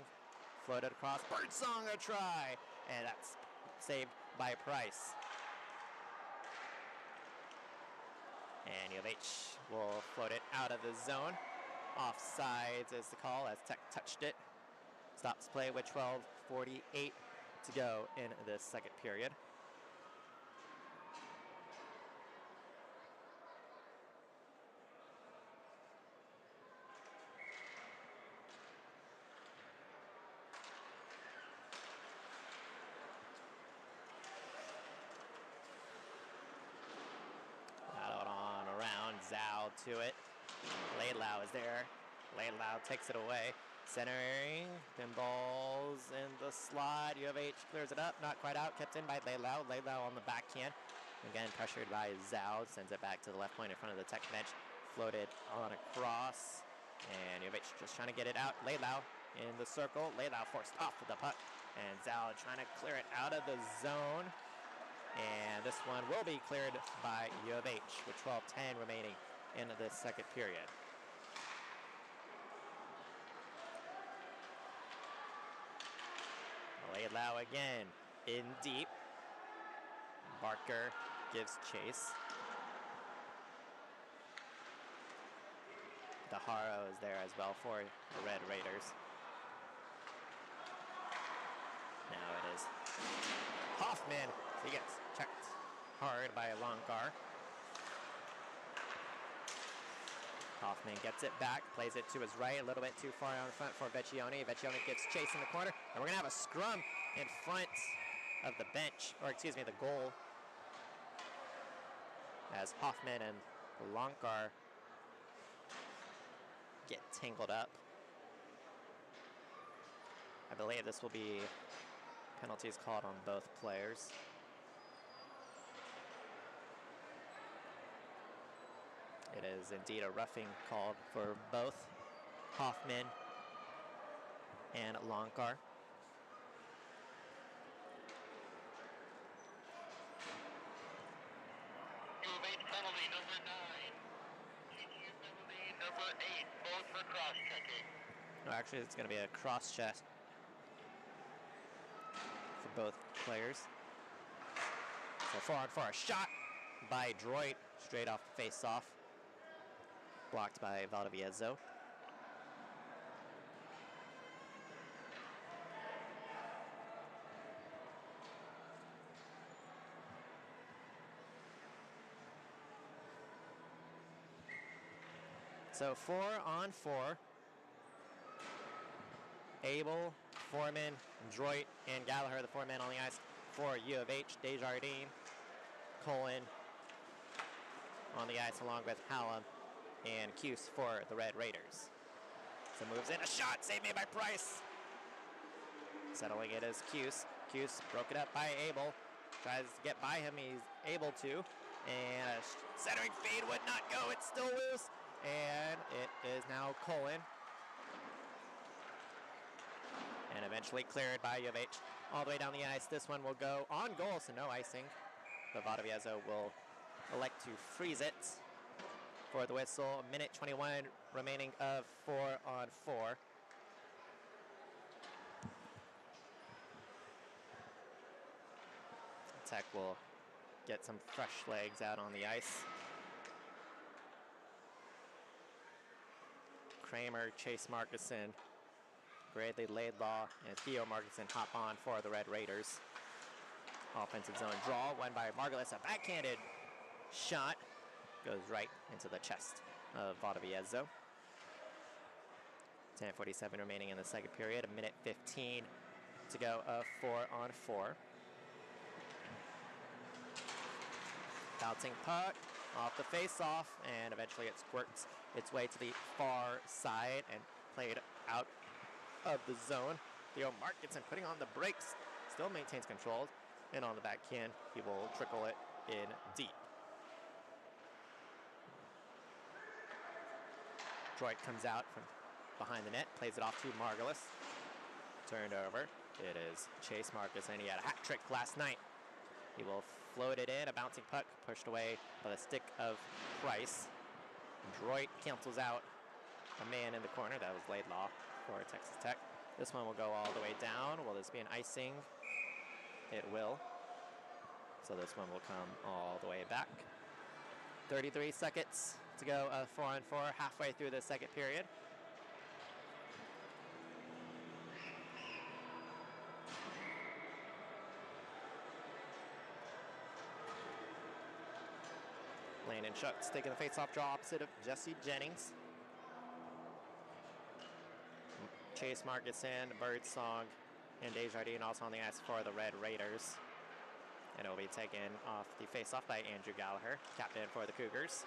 Floated across. Birdsong a try. And that's saved by Price. And U of H will float it out of the zone. Offsides is the call as Tech touched it. Stops play with 12:48 to go in the second period. Out on around, Zhao to it. Laidlaw is there. Laidlaw takes it away. Centering, pinballs in the slot. U of H clears it up, not quite out. Kept in by Laidlaw. Laidlaw on the backhand. Again, pressured by Zhao. Sends it back to the left point in front of the Tech bench. Floated on across. And U of H just trying to get it out. Laidlaw in the circle. Laidlaw forced off with the puck. And Zhao trying to clear it out of the zone. And this one will be cleared by U of H with 12:10 remaining in the second period. Laidlaw again in deep. Barker gives chase. DeHaro is there as well for the Red Raiders. Now it is Hoffman. He gets checked hard by Longar. Hoffman gets it back, plays it to his right, a little bit too far out in front for Vecchione. Vecchione gets chased in the corner, and we're going to have a scrum in front of the bench, or excuse me, the goal, as Hoffman and Longar get tangled up. I believe this will be penalties called on both players. It is indeed a roughing called for both Hoffman and Longar. U of H penalty number 9. GQ penalty number 8. Both for cross-checking. No, actually, it's going to be a cross-check for both players. So 4-on-4, a shot by Droit, straight off the face-off. Blocked by Valdivieso. So 4-on-4. Abel, Foreman, Droit, and Gallagher, the four men on the ice for U of H. Desjardins, Colin on the ice along with Hallam and Cuse for the Red Raiders. So moves in, a shot, saved made by Price. Settling it is Cuse. Cuse broke it up by Abel. Tries to get by him, he's able to. And a centering feed would not go, it's still loose. And it is now Colin. And eventually cleared by U of H all the way down the ice. This one will go on goal, so no icing. But Valdivieso will elect to freeze it for the whistle. A minute 21 remaining of 4-on-4. Tech will get some fresh legs out on the ice. Kramer, Chase Markinson, Bradley Laidlaw, and Theo Markinson hop on for the Red Raiders. Offensive zone draw, won by Margulis. A backhanded shot goes right into the chest of Valdivieso. 10:47 remaining in the second period. A minute 15 to go of 4-on-4. Bouncing puck off the face-off, and eventually it squirts its way to the far side and played out of the zone. Theo Markinson putting on the brakes, still maintains control, and on the backhand, he will trickle it in deep. Droit comes out from behind the net, plays it off to Margulis. Turned over, It is Chase Marcus, and he had a hat trick last night. He will float it in, a bouncing puck pushed away by the stick of Price. Droit cancels out a man in the corner. That was Laidlaw for Texas Tech. This one will go all the way down. Will this be an icing? It will. So this one will come all the way back. 33 seconds to go, 4-on-4, halfway through the second period. Landon Schutz taking the face-off draw opposite of Jesse Jennings. Chase Markison, Birdsong, and Desjardins also on the ice for the Red Raiders. And it will be taken off the face-off by Andrew Gallagher, captain for the Cougars.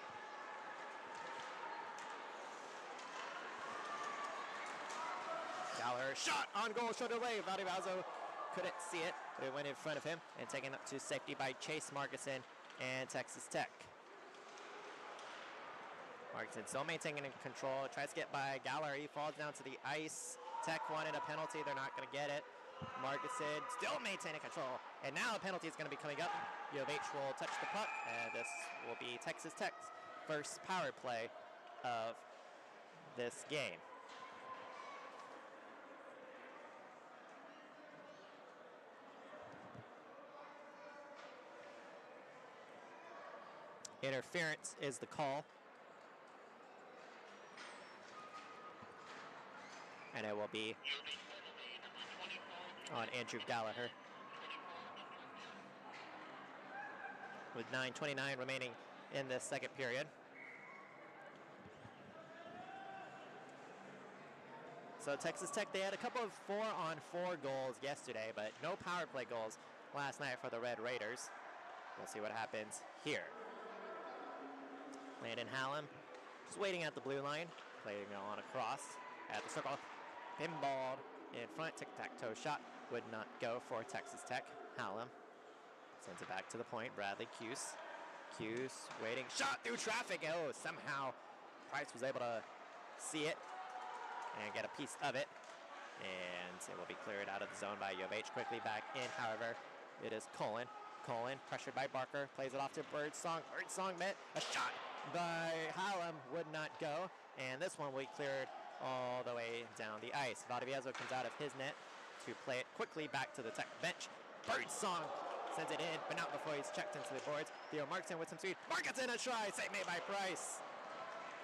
Gallagher shot on goal, shot away. Valdivieso couldn't see it, but it went in front of him and taken up to safety by Chase Markison and Texas Tech. Markison still maintaining control, tries to get by Gallagher. He falls down to the ice. Tech wanted a penalty. They're not going to get it. Markison still maintaining control. And now a penalty is going to be coming up. U of H will touch the puck, and this will be Texas Tech's first power play of this game. Interference is the call. And it will be on Andrew Gallagher. With 9:29 remaining in this second period. So Texas Tech, they had a couple of 4-on-4 goals yesterday, but no power play goals last night for the Red Raiders. We'll see what happens here. Landon Hallam just waiting at the blue line, playing on across at the circle. Pinballed in front, tic-tac-toe shot would not go for Texas Tech. Hallam sends it back to the point. Bradley Cuse. Cuse waiting, shot through traffic. Oh, somehow Price was able to see it and get a piece of it. And it will be cleared out of the zone by U of H. Quickly back in, however, it is Colin. Colin, pressured by Barker, plays it off to Birdsong. Birdsong met a shot by Hallam, would not go. And this one will be cleared all the way down the ice. Valdivieso comes out of his net to play it quickly back to the Tech bench. Birdsong sends it in, but not before he's checked into the boards. Theo Markson with some speed. Markson a try, save made by Price.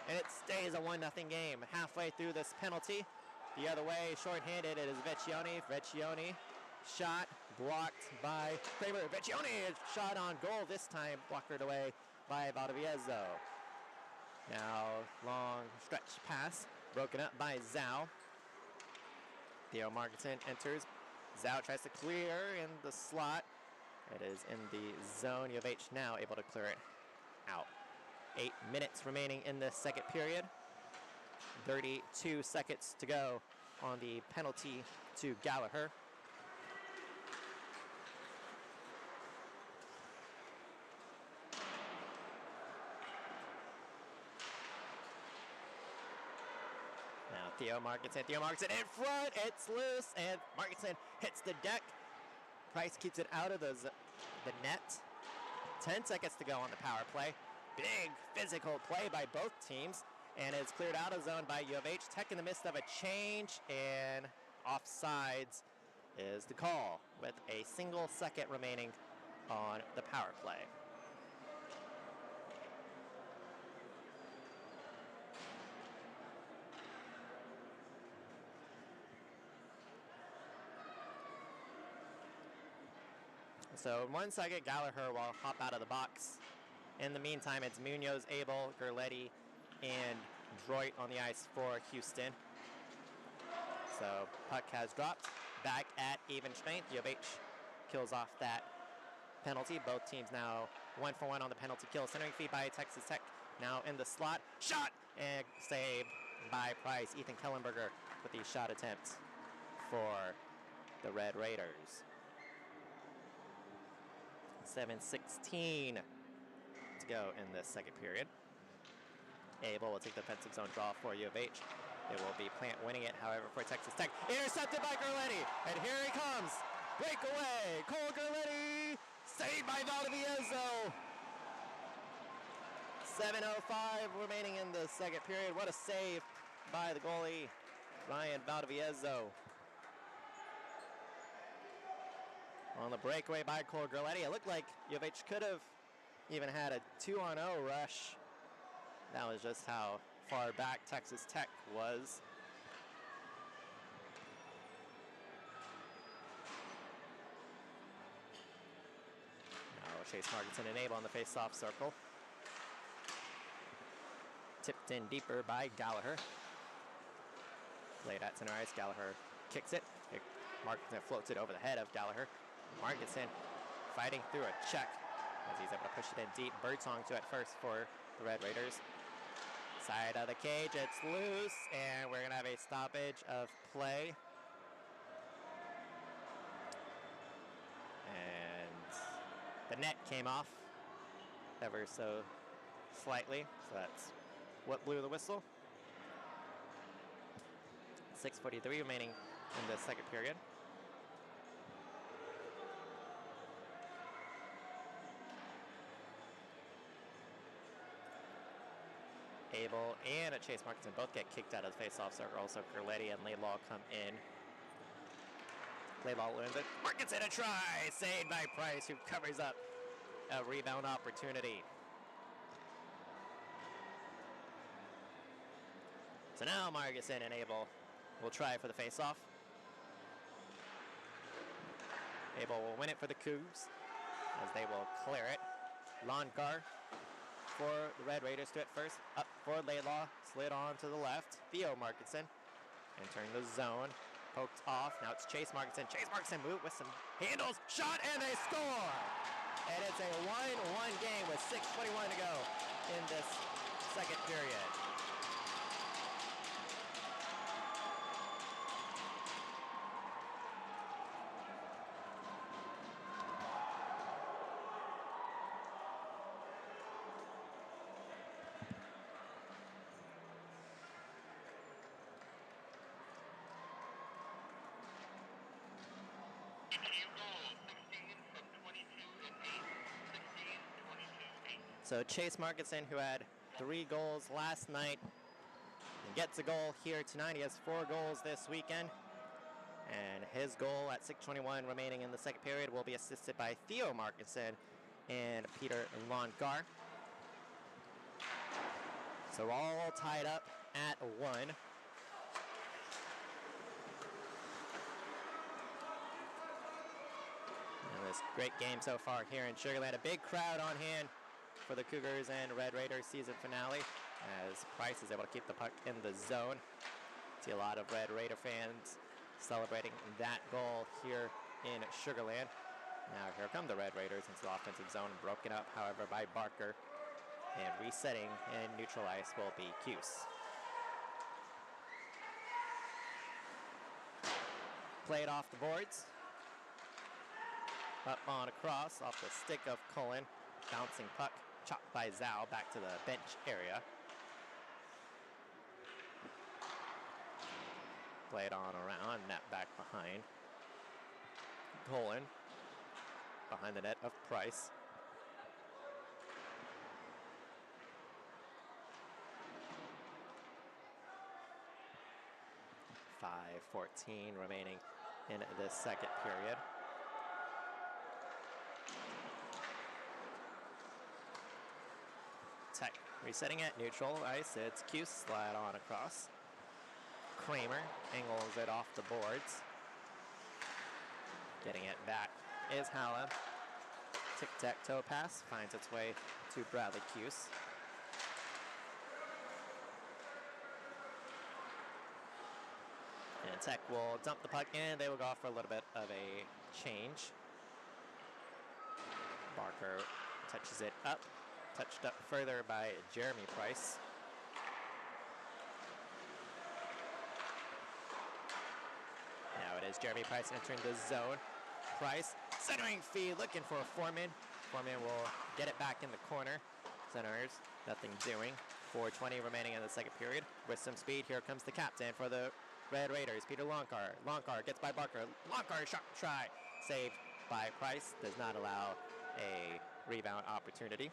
And it stays a 1-0 game. Halfway through this penalty, the other way, shorthanded, it is Vecchione. Vecchione shot blocked by Kramer. Vecchione shot on goal, this time blockered away by Valdivieso. Now long stretch pass, broken up by Zhao. Theo Markson enters. Zhao tries to clear in the slot. It is in the zone. U of H now able to clear it out. 8 minutes remaining in the second period. 32 seconds to go on the penalty to Gallagher. Now Theo Markson in front, it's loose, and Markson hits the deck. Price keeps it out of the net. 10 seconds to go on the power play. Big physical play by both teams, and it's cleared out of zone by U of H. Tech in the midst of a change, and offsides is the call with a single second remaining on the power play. So in 1 second, Gallagher will hop out of the box. In the meantime, it's Munoz, Abel, Gerletti, and Droit on the ice for Houston. So puck has dropped. Back at even strength. U of H kills off that penalty. Both teams now 1-for-1 on the penalty kill. Centering feed by Texas Tech. Now in the slot. Shot! And saved by Price. Ethan Kellenberger with the shot attempt for the Red Raiders. 7:16 to go in the second period. Abel will take the defensive zone draw for U of H. It will be Plant winning it, however, for Texas Tech. Intercepted by Gerletti, and here he comes. Breakaway, Cole Gerletti, saved by Valdivieso. 7:05 remaining in the second period. What a save by the goalie, Ryan Valdivieso. On the breakaway by Cole Gerletti, it looked like UH could have even had a 2-on-0 rush. That was just how far back Texas Tech was. Now Chase Markinson and Abel on the face-off circle. Tipped in deeper by Gallagher. Played at center ice. Gallagher kicks it. Markinson floats it over the head of Gallagher. Markinson fighting through a check as he's able to push it in deep. Birdsong to it first for the Red Raiders. Side of the cage, it's loose, and we're gonna have a stoppage of play. And the net came off ever so slightly, so that's what blew the whistle. 6:43 remaining in the second period. Abel and Chase Markinson both get kicked out of the face-off circle. So Gerletti and Laidlaw come in. Laidlaw wins it. Markinson a try! Saved by Price, who covers up a rebound opportunity. So now Markinson and Abel will try for the face-off. Abel will win it for the Cougs as they will clear it. Longar for the Red Raiders to it first. Up for Laidlaw, slid on to the left. Theo Markinson entering the zone. Poked off. Now it's Chase Markinson. Chase Markinson moved with some handles. Shot, and they score! And it's a 1-1 game with 6:21 to go in this second period. So Chase Markinson, who had 3 goals last night, gets a goal here tonight. He has 4 goals this weekend. And his goal at 6:21 remaining in the second period will be assisted by Theo Markinson and Peter Longar. So all tied up at 1. And this great game so far here in Sugar Land. A big crowd on hand for the Cougars and Red Raiders season finale as Price is able to keep the puck in the zone. See a lot of Red Raider fans celebrating that goal here in Sugar Land. Now here come the Red Raiders into the offensive zone, broken up, however, by Barker. And resetting in neutral ice will be Cuse. Played off the boards. Up on across, off the stick of Cullen. Bouncing puck, chopped by Zhao back to the bench area. Played on around, net back behind. Cullen behind the net of Price. .5:14 remaining in the second period. Tech resetting at neutral ice. It's Cuse, slide on across. Kramer angles it off the boards. Getting it back is Hallam. Tic-tac-toe pass finds its way to Bradley Cuse. And Tech will dump the puck in. They will go off for a little bit of a change. Barker touches it up. Touched up further by Jeremy Price. Now it is Jeremy Price entering the zone. Price centering feed, looking for Foreman. Foreman will get it back in the corner. Centers, nothing doing. 4:20 remaining in the second period. With some speed, here comes the captain for the Red Raiders, Peter Longcar. Longcar gets by Barker. Longcar shot try. Saved by Price. Does not allow a rebound opportunity.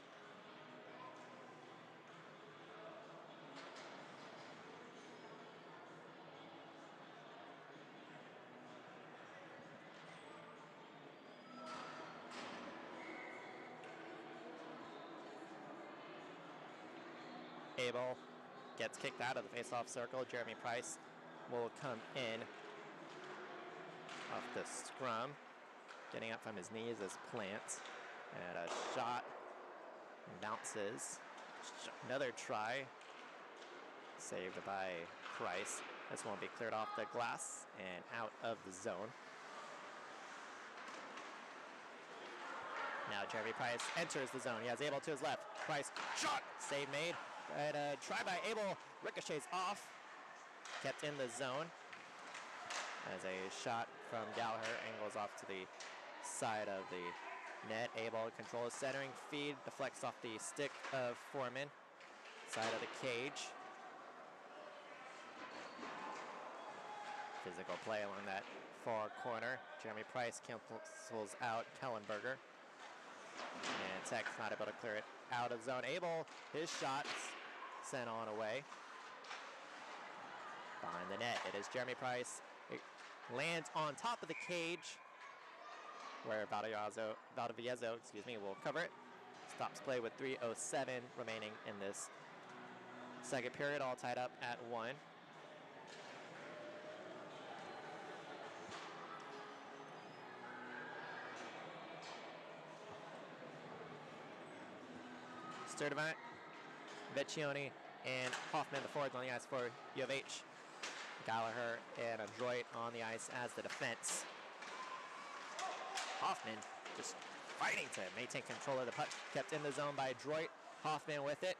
Abel gets kicked out of the face-off circle. Jeremy Price will come in off the scrum. Getting up from his knees is Plant. And a shot bounces. Another try. Saved by Price. This one will be cleared off the glass and out of the zone. Now Jeremy Price enters the zone. He has Abel to his left. Price shot. Save made. And a try by Abel. Ricochets off. Kept in the zone. As a shot from Gallagher angles off to the side of the net. Abel controls centering feed. Deflects off the stick of Foreman. Side of the cage. Physical play along that far corner. Jeremy Price cancels out Kellenberger. And Tech's not able to clear it out of zone. Abel, his shot's sent on away. Behind the net, it is Jeremy Price. It lands on top of the cage, where Valdivieso, will cover it. Stops play with 3:07 remaining in this second period, all tied up at 1. Sturdivant, Vecchione, and Hoffman, the forwards on the ice for U of H. Gallagher and Adroit on the ice as the defense. Hoffman just fighting to maintain control of the puck. Kept in the zone by Adroit. Hoffman with it.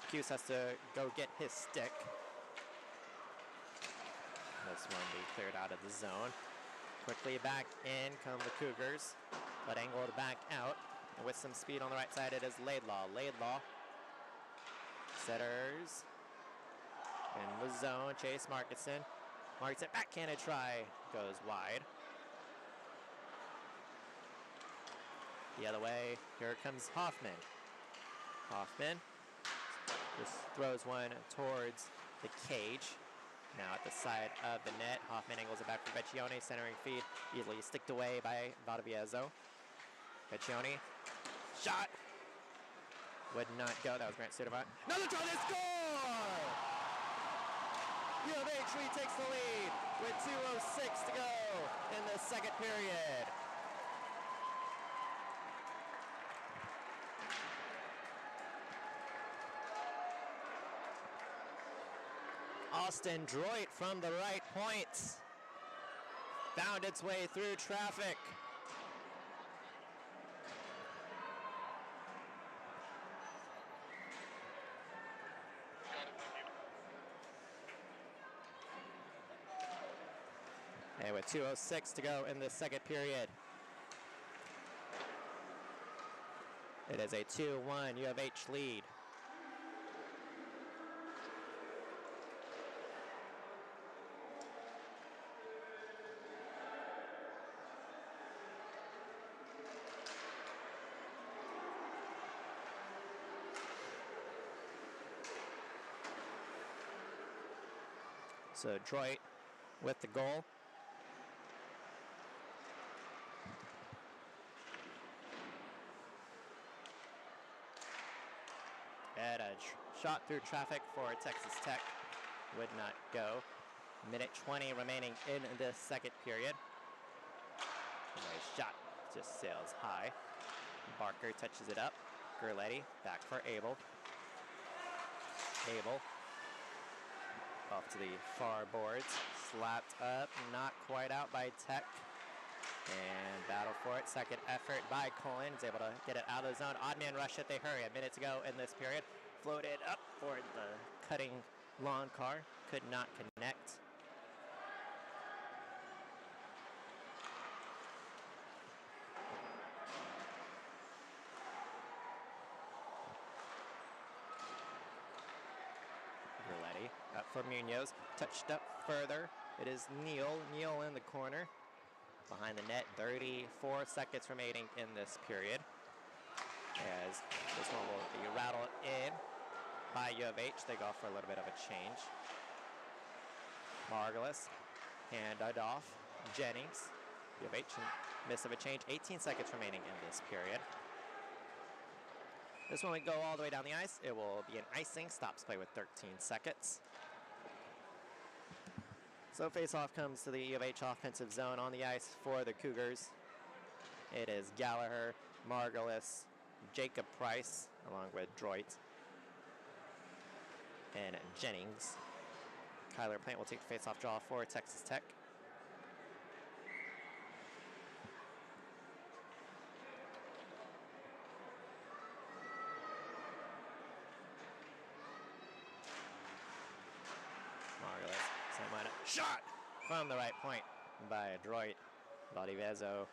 Cuse has to go get his stick. This one be cleared out of the zone. Quickly back in come the Cougars, but angled back out. And with some speed on the right side, it is Laidlaw. Laidlaw setters in the zone. Chase Markinson. Markinson backhanded try goes wide. The other way, here comes Hoffman. Hoffman just throws one towards the cage. Now at the side of the net, Hoffman angles it back for Vecchione, centering feed, easily sticked away by Valdivieso. Vecchione, shot, would not go, that was Grant Sturdivant. Another try, they score! U of H retakes the lead with 2:06 to go in the second period. Austin Droit from the right point found its way through traffic. And with 2:06 to go in the second period, it is a 2-1 U of H lead. So Droit with the goal. And a shot through traffic for Texas Tech would not go. Minute 20 remaining in the second period. And a shot just sails high. Barker touches it up. Gerletti back for Abel. Abel off to the far boards. Slapped up, not quite out by Tech. And battle for it. Second effort by Cullen. Is able to get it out of the zone. Odd man rush it. They hurry. A minute to go in this period. Floated up for the cutting lawn car. Could not connect. Hockey. Up for Munoz. Touched up further. It is Neal. Neal in the corner. Behind the net. 34 seconds remaining in this period. As this one will be rattled in by U of H. They go for a little bit of a change. Margulis. Handed off. Jennings. U of H. Miss of a change. 18 seconds remaining in this period. This one would go all the way down the ice. It will be an icing. Stops play with 13 seconds. So face-off comes to the U of H offensive zone on the ice for the Cougars. It is Gallagher, Margulis, Jacob Price, along with Droit, and Jennings. Kyler Plant will take the face-off draw for Texas Tech. Shot from the right point by Droit. Valdivieso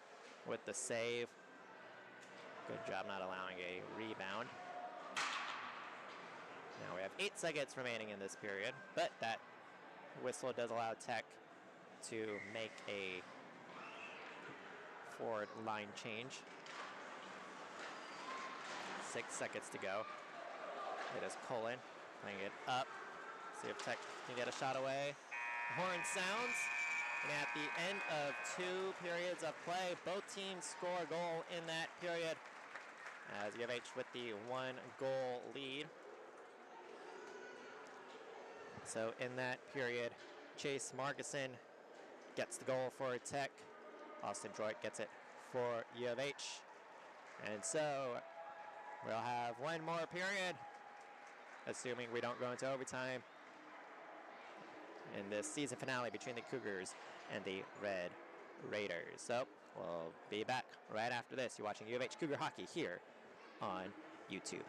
with the save. Good job not allowing a rebound. Now we have 8 seconds remaining in this period, but that whistle does allow Tech to make a forward line change. 6 seconds to go. It is Cullen playing it up. See if Tech can get a shot away. Horn sounds, and at the end of 2 periods of play, both teams score a goal in that period, as U of H with the 1-goal lead. So in that period, Chase Marguson gets the goal for Tech. Austin Droit gets it for U of H. And so we'll have 1 more period, assuming we don't go into overtime, in this season finale between the Cougars and the Red Raiders. So we'll be back right after this. You're watching U of H Cougar Hockey here on YouTube.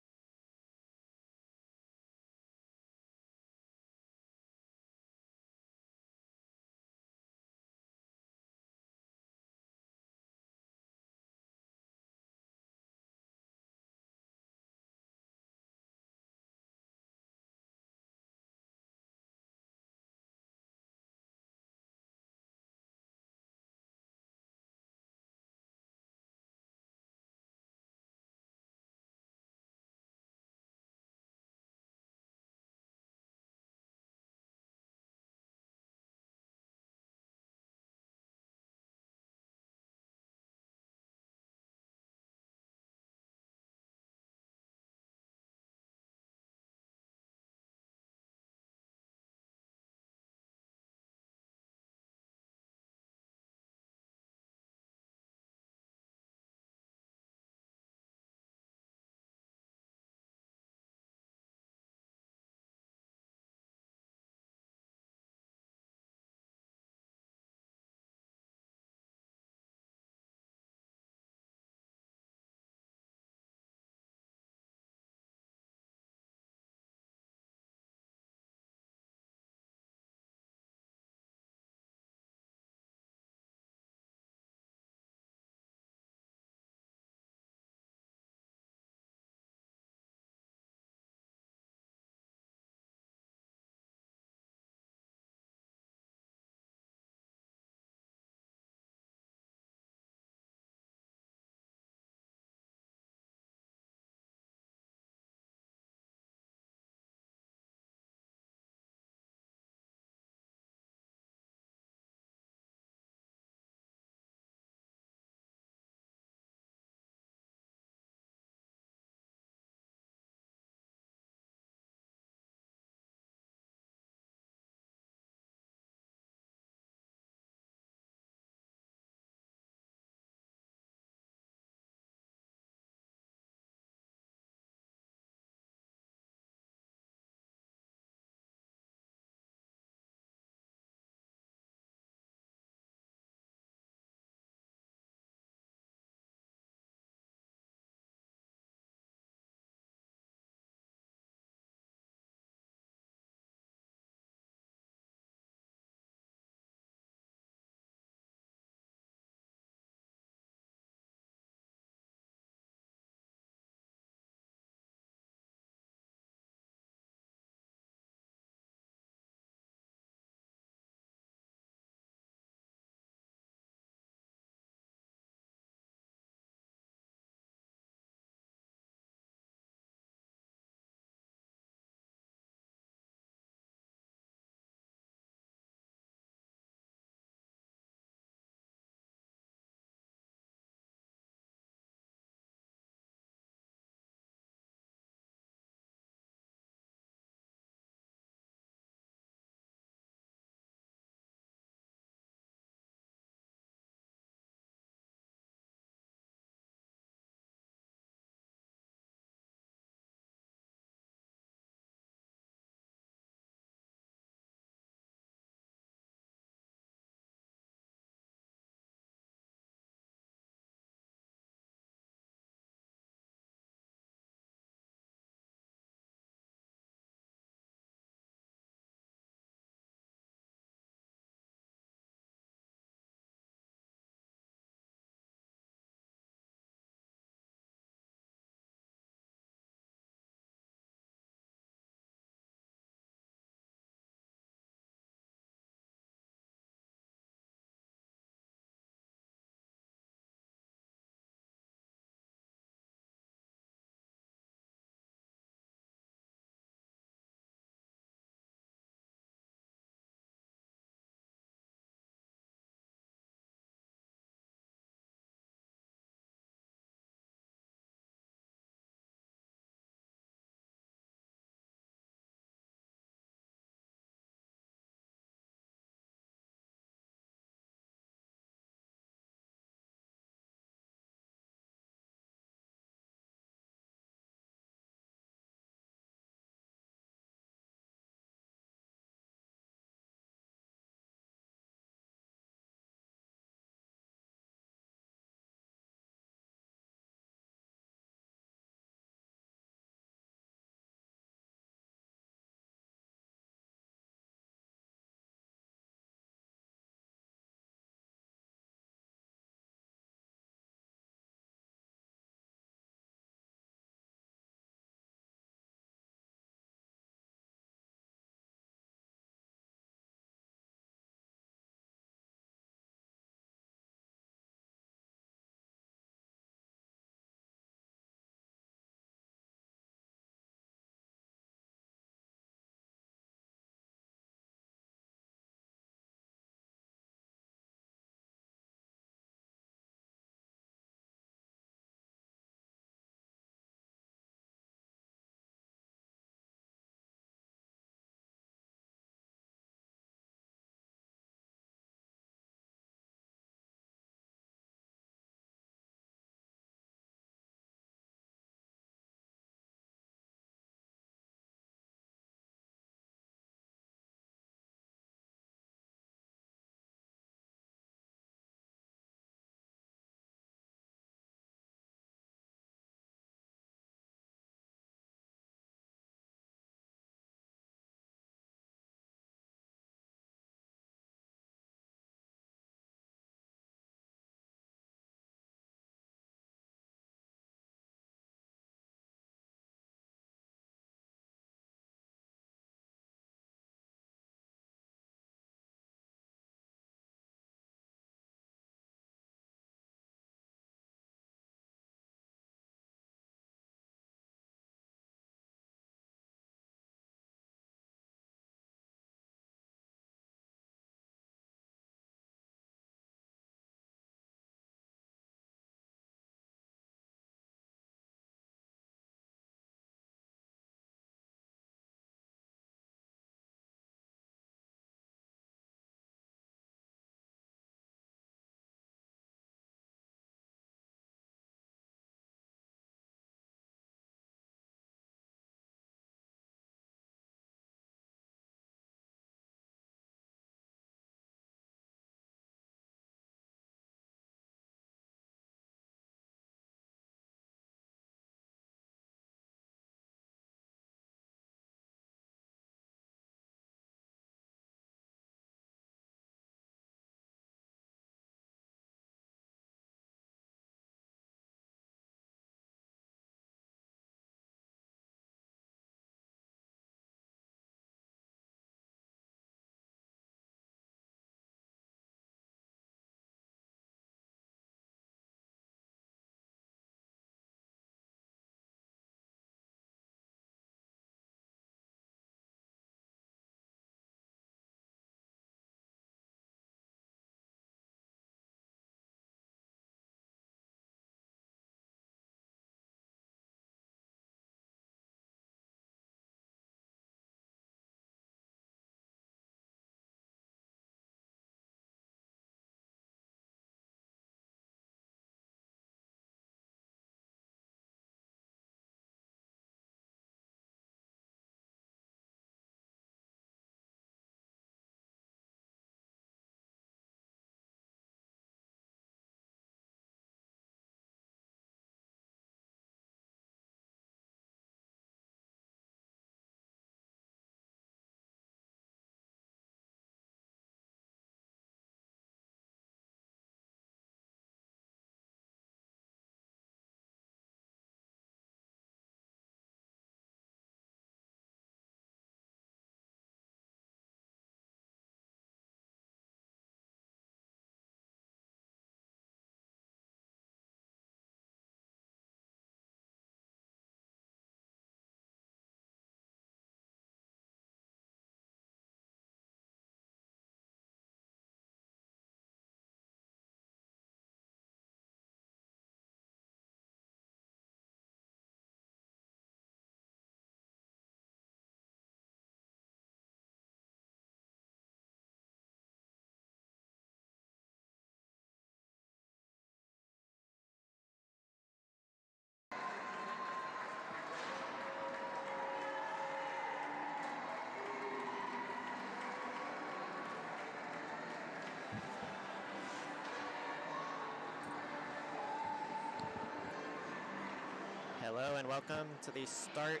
Hello and welcome to the start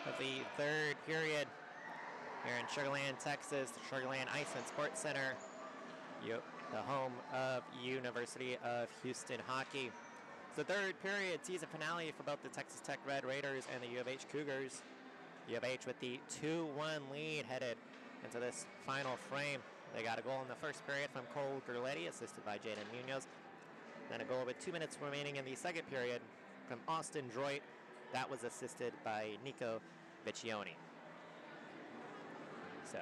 of the third period here in Sugar Land, Texas, the Sugar Land Ice and Sports Center, the home of University of Houston hockey. It's the third period season finale for both the Texas Tech Red Raiders and the U of H Cougars. U of H with the 2-1 lead headed into this final frame. They got a goal in the first period from Cole Gerletti, assisted by Jaden Munoz. Then a goal with 2 minutes remaining in the second period from Austin Droit. That was assisted by Nico Vecchioni. So,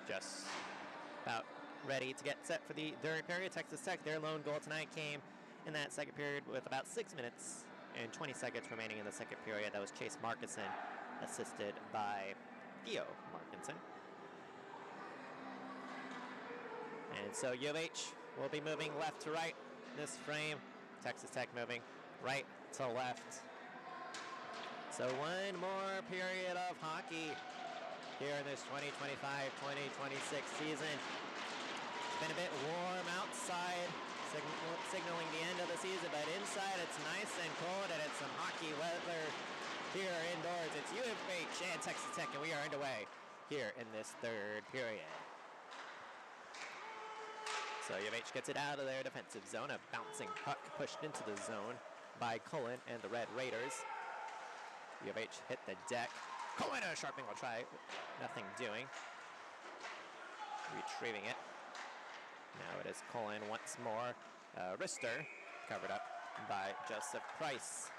just about ready to get set for the third period. Texas Tech, their lone goal tonight came in that second period with about 6 minutes and 20 seconds remaining in the second period. That was Chase Markinson, assisted by Theo Markinson. And so U of H will be moving left to right this frame. Texas Tech moving right to left. So one more period of hockey here in this 2025-2026 season. It's been a bit warm outside, signaling the end of the season, but inside it's nice and cold and it's some hockey weather here indoors. It's U of H and Texas Tech, and we are underway here in this third period. So U of H gets it out of their defensive zone. A bouncing puck pushed into the zone by Cullen and the Red Raiders. U of H hit the deck. Cullen, a sharp angle try. Nothing doing. Retrieving it. Now it is Cullen once more. Rister covered up by Joseph Price.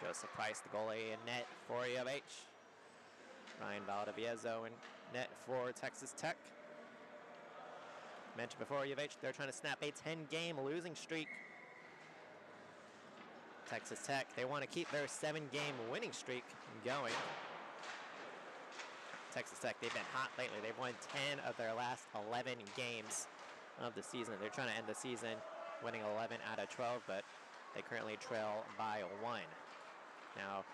Joseph Price, the goalie in net for U of H. Ryan Valdivieso in net for Texas Tech. Mentioned before, U of H, they're trying to snap a 10-game losing streak. Texas Tech, they want to keep their 7-game winning streak going. Texas Tech, they've been hot lately. They've won 10 of their last 11 games of the season. They're trying to end the season winning 11 out of 12, but they currently trail by 1. Now,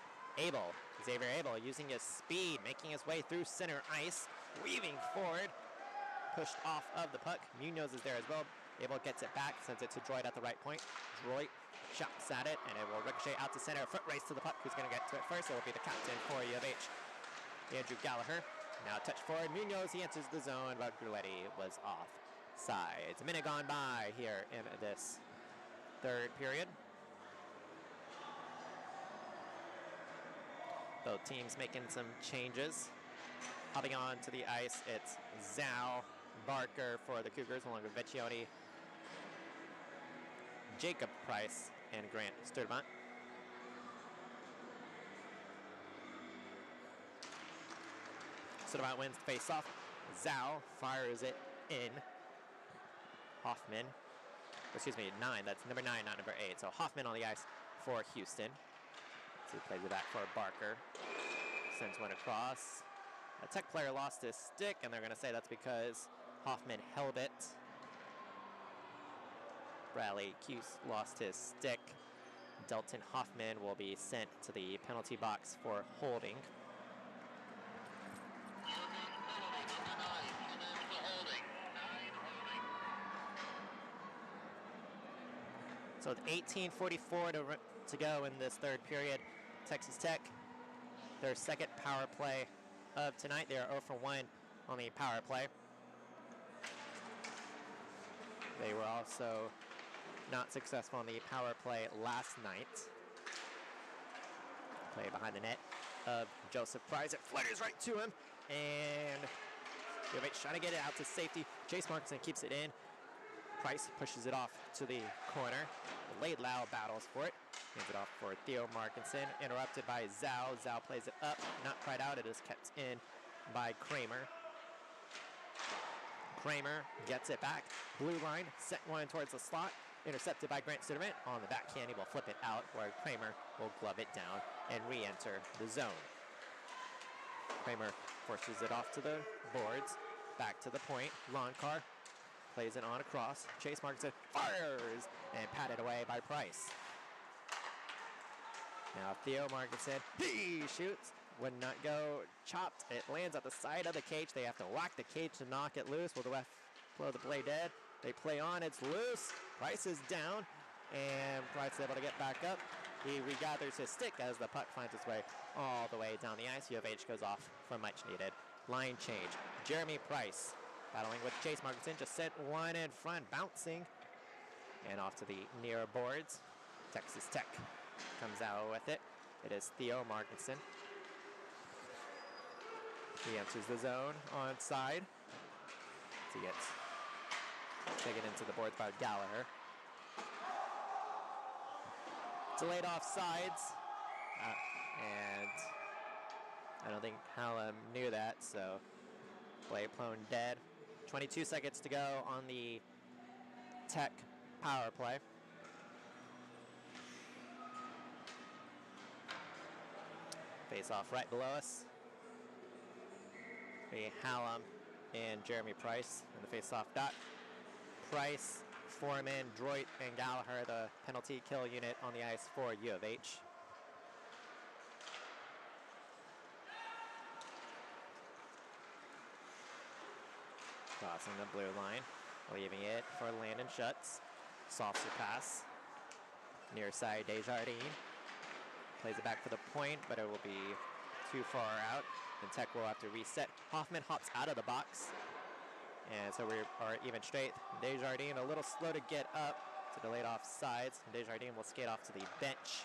Xavier Abel, using his speed, making his way through center ice, weaving forward, pushed off of the puck. Munoz is there as well. Abel gets it back, sends it to Droit at the right point. Droit shots at it, and it will ricochet out to center. Foot race to the puck. Who's going to get to it first? It will be the captain for U of H, Andrew Gallagher. Now touch forward. Munoz, he enters the zone, but Gruletti was offside. It's a minute gone by here in this third period. Both teams making some changes. Hopping on to the ice, it's Zhao Barker for the Cougars, along with Vecchioni, Jacob Price, and Grant Sturdivant. Sturdivant wins the face-off. Zhao fires it in. Hoffman, excuse me, 9. That's number 9, not number 8. So Hoffman on the ice for Houston. So he plays it back for Barker. Sends one across. A Tech player lost his stick, and they're going to say that's because Hoffman held it. Bradley Cuse lost his stick. Delton Hoffman will be sent to the penalty box for holding. So with 18:44 to go in this third period, Texas Tech, their second power play of tonight. They are 0 for 1 on the power play. They were also not successful on the power play last night. Play behind the net of Joseph Price. It flutters right to him, and U of H trying to get it out to safety. Chase Markinson keeps it in. Price pushes it off to the corner. Laidlaw battles for it. Hands it off for Theo Markinson. Interrupted by Zhao. Zhao plays it up. Not quite out. It is kept in by Kramer. Kramer gets it back. Blue line. Set one towards the slot. Intercepted by Grant Sturdivant. On the backhand, he will flip it out, where Kramer will glove it down and re-enter the zone. Kramer forces it off to the boards. Back to the point. Loncar plays it on across. Chase Markinson fires and patted away by Price. Now Theo Markinson, he shoots. Would not go. Chopped. It lands at the side of the cage. They have to whack the cage to knock it loose. Will the ref blow the play dead? They play on. It's loose. Price is down. And Price is able to get back up. He regathers his stick as the puck finds its way all the way down the ice. U of H goes off for much needed line change. Jeremy Price battling with Chase Markinson, just sent one in front, bouncing and off to the near boards. Texas Tech comes out with it. It is Theo Markinson. He enters the zone on side. He gets taken into the boards by Gallagher. Delayed offsides, and I don't think Hallam knew that, so play blown dead. 22 seconds to go on the Tech power play. Face off right below us. The Hallam and Jeremy Price in the face-off dot. Price, Foreman, Droit, and Gallagher, the penalty kill unit on the ice for U of H. Crossing the blue line, leaving it for Landon Schutz. Softer pass. Near side, Desjardins. Plays it back for the point, but it will be too far out. And Tech will have to reset. Hoffman hops out of the box. And so we are even straight. Desjardins a little slow to get up. It's a delayed offsides. Desjardins will skate off to the bench.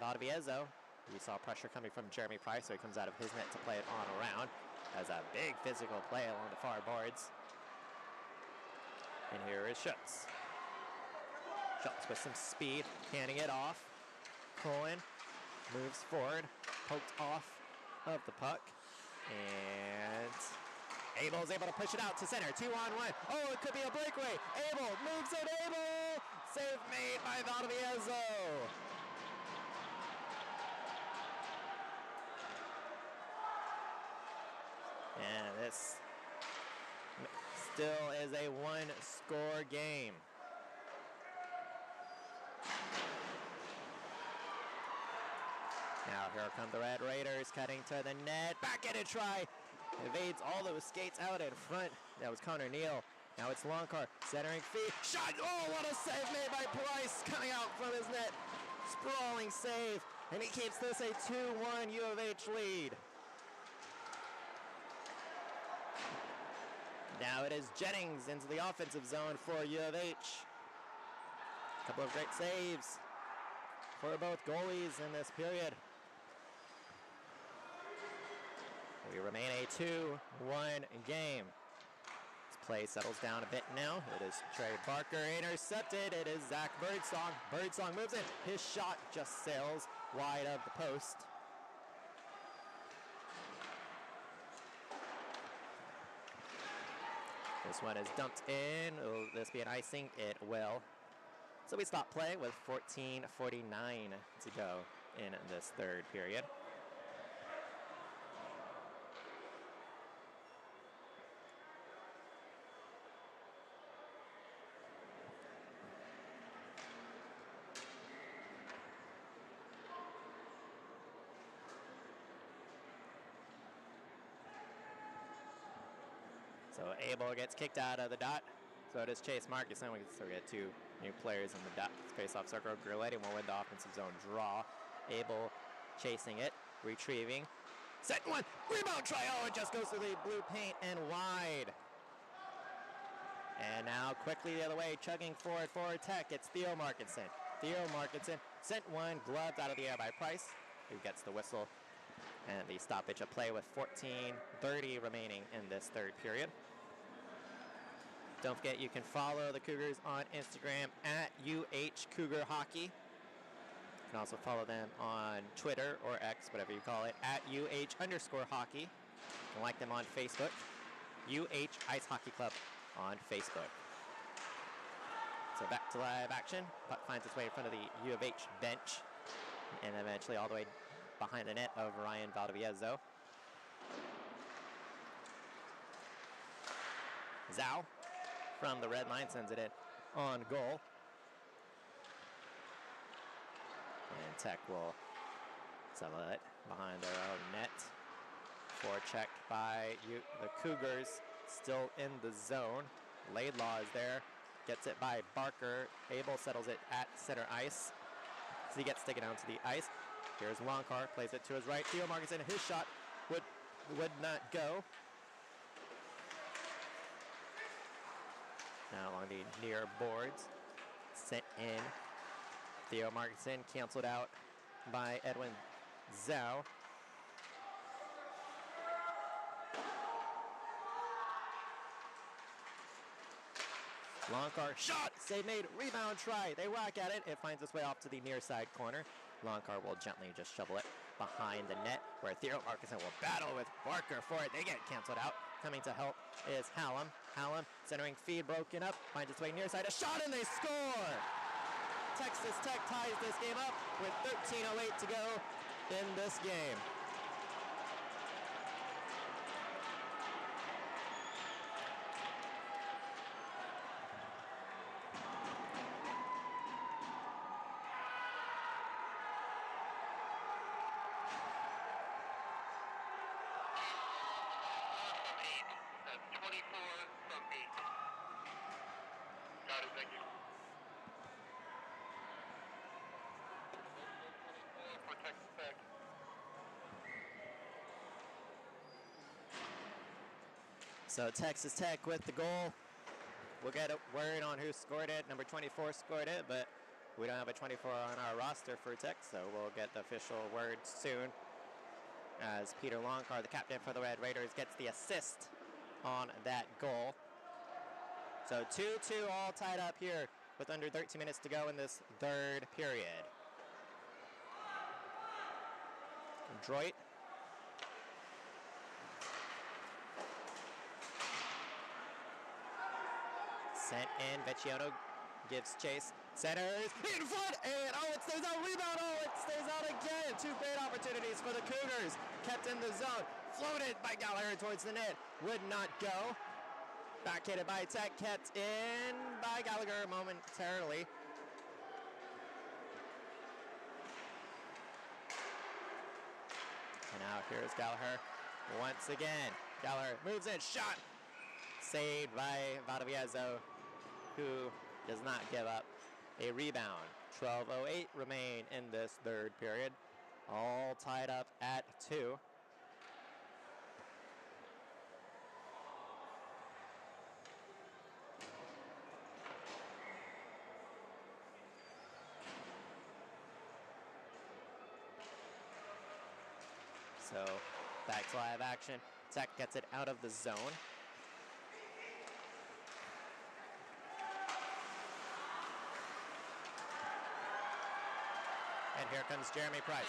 Valdivieso, we saw pressure coming from Jeremy Price, so he comes out of his net to play it on around. Has a big physical play along the far boards. And here is Schutz. Schutz with some speed, handing it off. Cohen moves forward, poked off of the puck. And Abel's able to push it out to center. 2-on-1. Oh, it could be a breakaway. Abel moves it. Abel! Save made by Valdivieso. And this still is a one-score game. Now here come the Red Raiders cutting to the net. Back at a try. Evades all those skates out in front. That was Connor Neal. Now it's Longcar centering feed. Shot! Oh, what a save made by Price coming out from his net. Sprawling save. And he keeps this a 2-1 U of H lead. Now it is Jennings into the offensive zone for U of H. A couple of great saves for both goalies in this period. We remain a 2-1 game. This play settles down a bit now. It is Trey Barker intercepted. It is Zach Birdsong. Birdsong moves in. His shot just sails wide of the post. This one is dumped in. Will this be an icing? It will. So we stop play with 14:49 to go in this third period. So Abel gets kicked out of the dot. So does Chase Markinson. So we get two new players in the dot. Face-off circle. Gurletti will win the offensive zone draw. Abel chasing it, retrieving. Set one. Rebound try. Oh, it just goes through the blue paint and wide. And now quickly the other way, chugging forward for Tech. It's Theo Markinson. Theo Markinson sent one, gloved out of the air by Price, who gets the whistle. And the stoppage of play with 14:30 remaining in this third period. Don't forget you can follow the Cougars on Instagram at UH Cougar Hockey. You can also follow them on Twitter or X, whatever you call it, at UH_hockey. You can like them on Facebook, UH Ice Hockey Club on Facebook. So back to live action. Puck finds its way in front of the U of H bench and eventually all the way behind the net of Ryan Valdivieso. Zhao from the red line sends it in on goal. And Tech will settle it behind their own net. Forecheck by the Cougars, still in the zone. Laidlaw is there, gets it by Barker. Abel settles it at center ice. as he gets taken down to the ice. Here's Longcar, plays it to his right. Theo Markinson, his shot would not go. Now along the near boards, sent in. Theo Markinson canceled out by Edwin Zhao. Longcar shot, save made, rebound try. They whack at it. It finds its way off to the near side corner. Longcar will gently just shovel it behind the net, where Theo Markinson will battle with Barker for it. They get canceled out. Coming to help is Hallam. Hallam centering feed broken up, finds its way near side. A shot and they score! Texas Tech ties this game up with 13:08 to go in this game. So Texas Tech with the goal. We'll get a word on who scored it. Number 24 scored it, but we don't have a 24 on our roster for Tech, so we'll get the official word soon. As Peter Longcar, the captain for the Red Raiders, gets the assist on that goal. So 2-2 all tied up here with under 13 minutes to go in this third period. Droit. Sent in, Vecchiotto gives chase, centers, in front, and it stays out, rebound, it stays out again. Two great opportunities for the Cougars, kept in the zone, floated by Gallagher towards the net, would not go. Backhanded by Tech, kept in by Gallagher momentarily. And now here's Gallagher once again. Gallagher moves in, shot, saved by Valdivieso, who does not give up a rebound. 12:08 remain in this third period, all tied up at 2. So back to live action. Tech gets it out of the zone. And here comes Jeremy Price.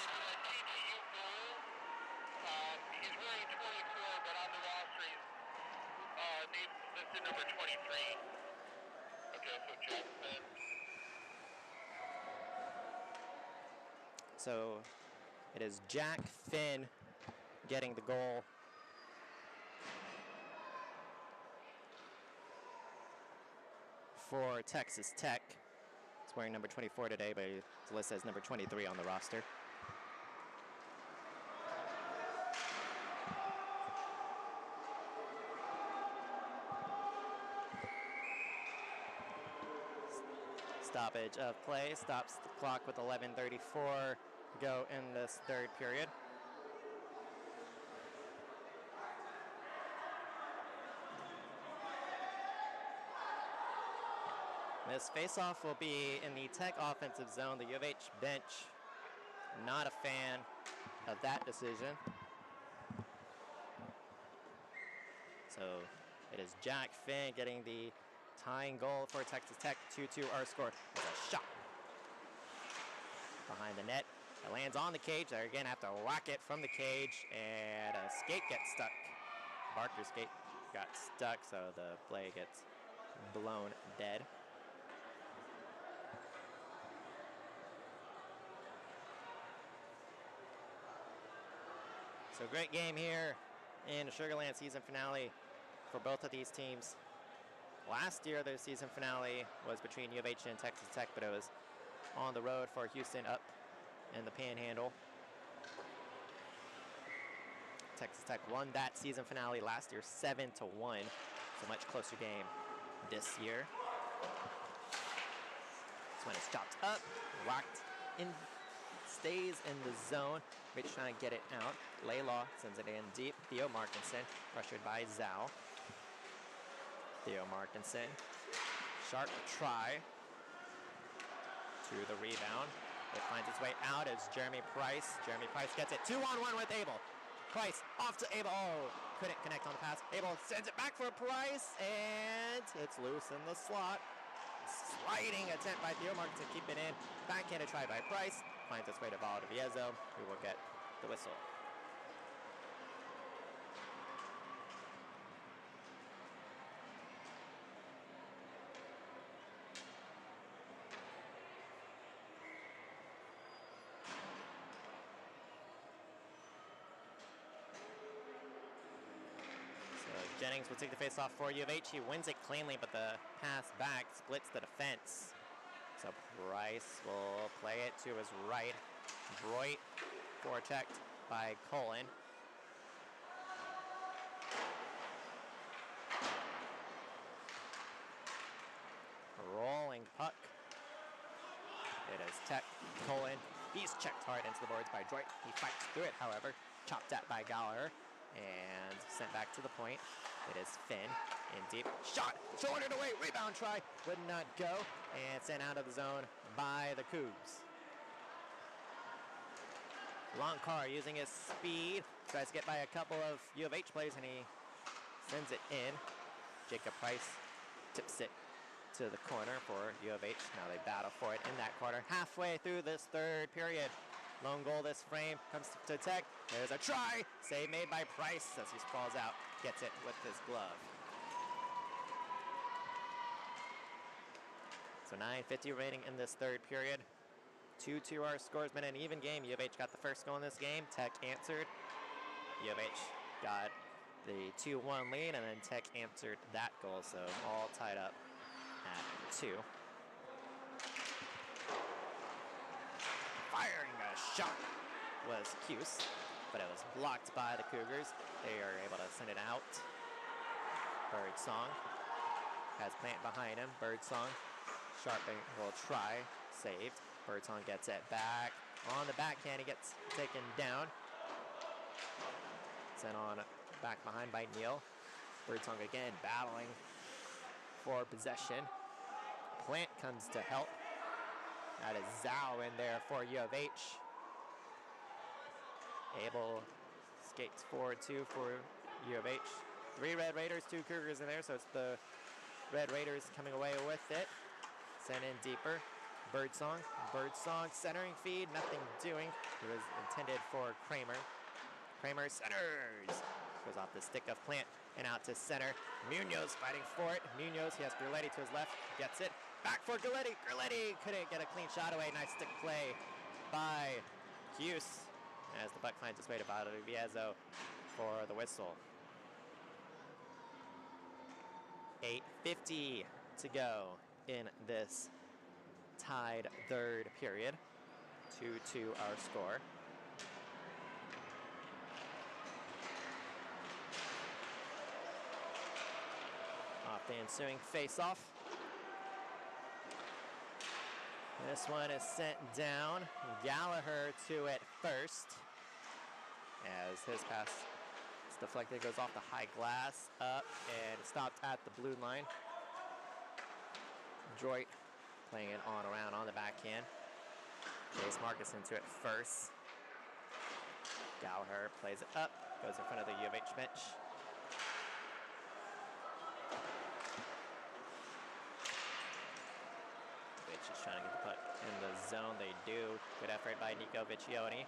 He's wearing 24, but on the roster, he's listed number 23. Okay, so Jackson. So it is Jack Finn getting the goal. For Texas Tech. He's wearing number 24 today, but his list says number 23 on the roster. Stoppage of play, stops the clock with 11:34 to go in this third period. This faceoff will be in the Tech offensive zone. The U of H bench, not a fan of that decision. So it is Jack Finn getting the tying goal for Texas Tech. 2-2 are scored. It's a shot behind the net. It lands on the cage. They again have to whack it from the cage, and a skate gets stuck. Barker's skate got stuck, so the play gets blown dead. So great game here in the Sugar Land season finale for both of these teams. Last year, their season finale was between U of H and Texas Tech, but it was on the road for Houston up in the Panhandle. Texas Tech won that season finale last year 7-1. It's a much closer game this year. This one is chopped up, whacked in stays in the zone. Mitch trying to get it out. Laylaw sends it in deep. Theo Markinson pressured by Zhao. Theo Markinson. Sharp try. To the rebound. It finds its way out as Jeremy Price. Jeremy Price gets it 2-on-1 with Abel. Price off to Abel. Oh, couldn't connect on the pass. Abel sends it back for Price, and it's loose in the slot. Sliding attempt by Theo Markinson to keep it in. Backhanded try by Price. Finds its way to Valdivieso, who will get the whistle. Jennings will take the face off for U of H. He wins it cleanly, but the pass back splits the defense. So Price will play it to his right. Broit forechecked by Colin. Rolling puck. It is Tech. Colin. He's checked hard into the boards by Droit. He fights through it, however. Chopped at by Gallagher. And sent back to the point. It is Finn in deep. Shot! Shouldered away. Rebound try. Would not go. And sent out of the zone by the Cougs. Longcar using his speed. Tries to get by a couple of U of H players, and he sends it in. Jacob Price tips it to the corner for U of H. Now they battle for it in that corner. Halfway through this third period. Lone goal this frame comes to Tech. There's a try. Save made by Price as he sprawls out. Gets it with his glove. So 9:50 remaining in this third period. 2-2 our score. It's been an even game. U of H got the first goal in this game. Tech answered. U of H got the 2-1 lead, and then Tech answered that goal. So all tied up at 2. Firing a shot was Cuse, but it was blocked by the Cougars. They are able to send it out. Birdsong has Plant behind him. Birdsong, Sharping will try. Saved. Birdsong gets it back. On the backhand, he gets taken down. Sent on back behind by Neal. Birdsong again battling for possession. Plant comes to help. That is Zhao in there for U of H. Abel skates forward too for U of H. 3 Red Raiders, 2 Cougars in there, so it's the Red Raiders coming away with it. Sent in deeper. Birdsong. Birdsong centering feed, nothing doing. It was intended for Kramer. Kramer centers. Goes off the stick of Plant and out to center. Munoz fighting for it. Munoz, he has Gurletti to his left. Gets it. Back for Gurletti. Gurletti couldn't get a clean shot away. Nice stick play by Cuse as the puck finds its way to Valdivieso for the whistle. 8:50 to go in this tied third period. 2-2 our score. Off the ensuing face-off. This one is sent down. Gallagher to it first. As his pass is deflected, goes off the high glass, up, and stopped at the blue line. Droit playing it on around on the backhand. Chase Marcus into it first. Gallagher plays it up, goes in front of the U of H bench. Is trying to get the puck in the zone. They do. Good effort by Nico Vecchioni.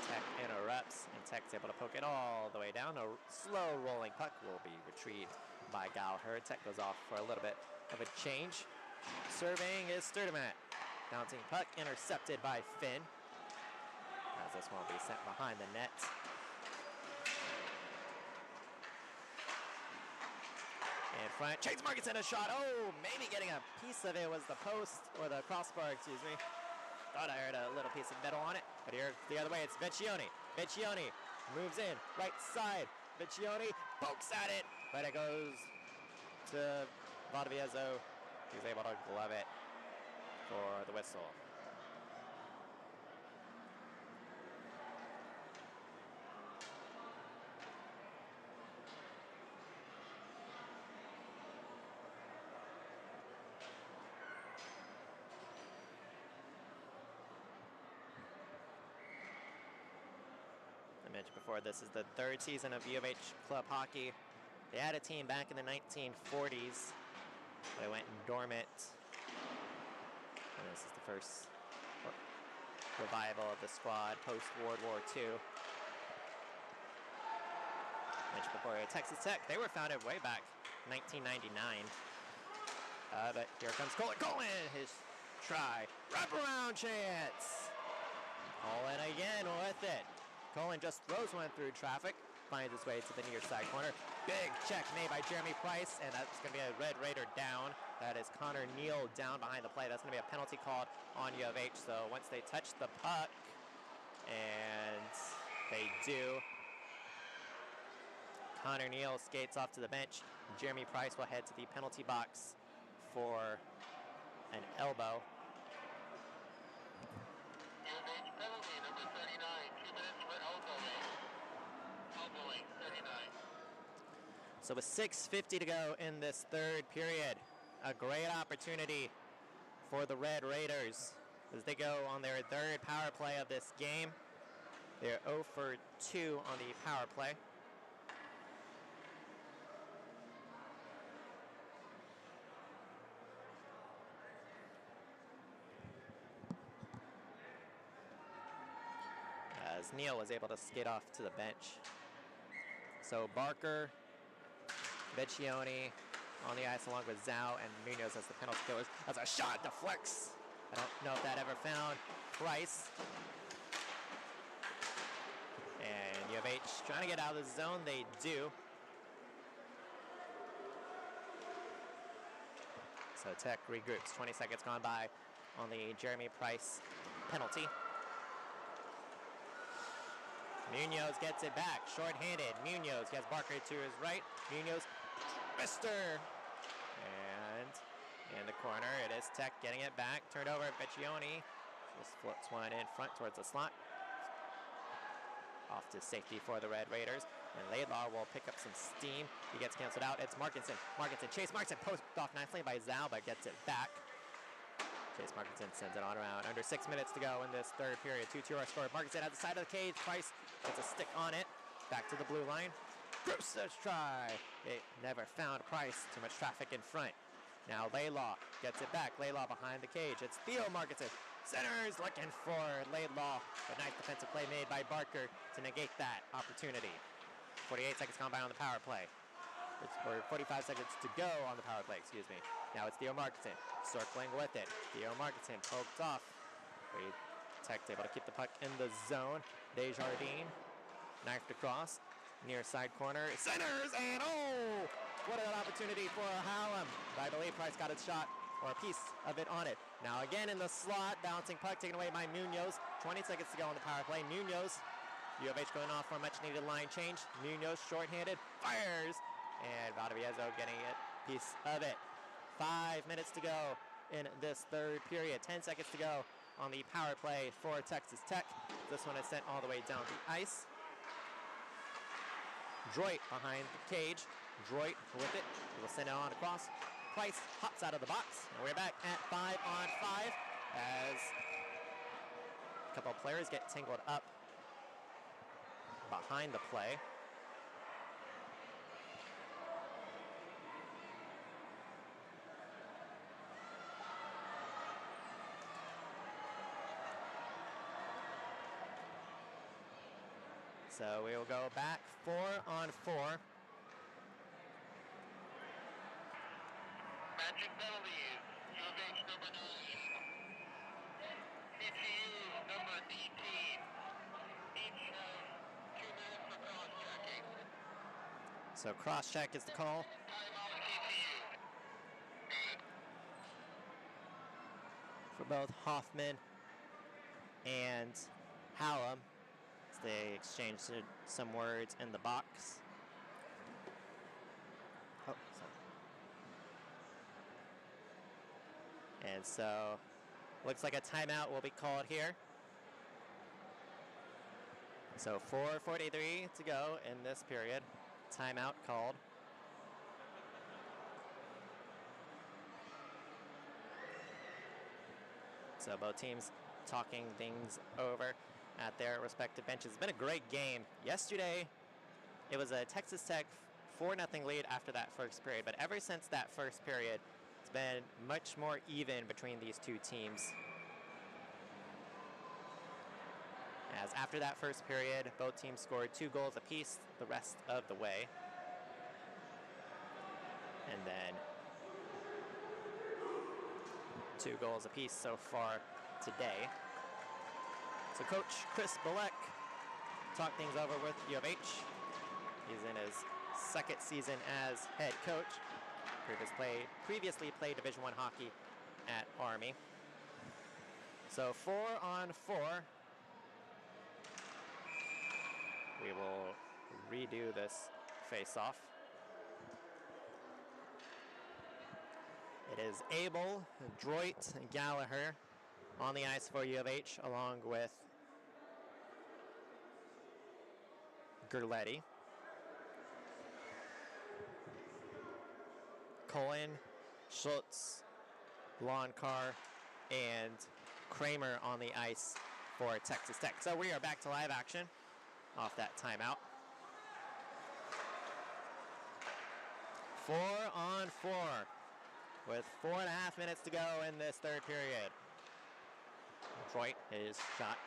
Tech interrupts, and Tech's able to poke it all the way down. A slow rolling puck will be retrieved by Gallagher. Tech goes off for a little bit of a change. Surveying is Sturdemat. Bouncing puck intercepted by Finn. As this one will be sent behind the net. In front, Chase Markinson a shot. Oh, maybe getting a piece of it was the post, or the crossbar, excuse me. Thought I heard a little piece of metal on it, but here the other way, it's Vecchioni. Vecchioni moves in, right side. Vecchioni pokes at it, but it goes to Valdivieso. He's able to glove it for the whistle. I mentioned before, this is the third season of U of H club hockey. They had a team back in the 1940s, but it went dormant. And this is the first revival of the squad post-World War II. Mentioned before, Texas Tech, they were founded way back 1999. But here comes Colin. Colin, his try. Wraparound chance. Colin again with it. Colin just throws one through traffic, finds his way to the near side corner. Big check made by Jeremy Price, and that's going to be a Red Raider down. That is Connor Neal down behind the play. That's going to be a penalty called on U of H. So once they touch the puck, and they do, Connor Neal skates off to the bench. Jeremy Price will head to the penalty box for an elbow. Penalty number 39, 2 minutes for elbowing. Elbowing, 39. So with 6:50 to go in this third period, a great opportunity for the Red Raiders as they go on their third power play of this game. They're 0 for 2 on the power play. As Neal was able to skate off to the bench. So Barker, Vecchione on the ice along with Zhao and Munoz as the penalty killers. That's a shot, deflects. I don't know if that ever found Price. And U of H trying to get out of the zone, they do. So Tech regroups, 20 seconds gone by on the Jeremy Price penalty. Munoz gets it back, short-handed. Munoz gets Barker to his right. Munoz, Mister, and in the corner, it is Tech getting it back. Turned over at Vecchione. Just flips one in front towards the slot. Off to safety for the Red Raiders. And Laidlaw will pick up some steam. He gets canceled out. It's Markinson. Chase Markinson posted off nicely by Zhao, but gets it back. Chase Markinson sends it on around. Under 6 minutes to go in this third period. 2-2 are scored. Markinson at the side of the cage. Price gets a stick on it. Back to the blue line. Bruce's try. It never found Price. Too much traffic in front. Now Laidlaw gets it back. Laidlaw behind the cage. It's Theo Markinson. Centers looking for Laidlaw. A nice defensive play made by Barker to negate that opportunity. 48 seconds gone by on the power play. Or 45 seconds to go on the power play, excuse me. Now it's Theo Markinson circling with it. Theo Markinson poked off. Tech's able to keep the puck in the zone. Desjardins knifed across. Near side corner. Centers and oh! What an opportunity for Hallam. I believe Price got his shot or a piece of it on it. Now again in the slot. Bouncing puck taken away by Munoz. 20 seconds to go on the power play. Munoz. U of H going off for a much needed line change. Munoz shorthanded. Fires. And Valdivieso getting a piece of it. 5 minutes to go in this third period. 10 seconds to go on the power play for Texas Tech. This one is sent all the way down the ice. Droit behind the cage. Droit with it. He will send it on across. Price hops out of the box. And we're back at 5-on-5 as a couple of players get tangled up behind the play. So we will go back 4-on-4. Matching penalties. U of H number 9. TCU number 18. Each have 2 minutes for cross-checking. So cross-check is the call. Timeout TCU. For both Hoffman and Hallam. They exchanged some words in the box. Oh, sorry. And so Looks like a timeout will be called here. So 4:43 to go in this period. Timeout called. So both teams talking things over at their respective benches. It's been a great game. Yesterday, it was a Texas Tech 4-0 lead after that first period. But ever since that first period, it's been much more even between these two teams. As after that first period, both teams scored 2 goals apiece the rest of the way. And then 2 goals apiece so far today. So Coach Chris Bullock talked things over with U of H. He's in his second season as head coach. Previously played Division I hockey at Army. So 4-on-4. We will redo this face-off. It is Abel, Droit, and Gallagher on the ice for U of H, along with Gerletti. Cohen, Schultz, Loncar, and Kramer on the ice for Texas Tech. So we are back to live action off that timeout. 4-on-4 with 4.5 minutes to go in this third period. Detroit, his shot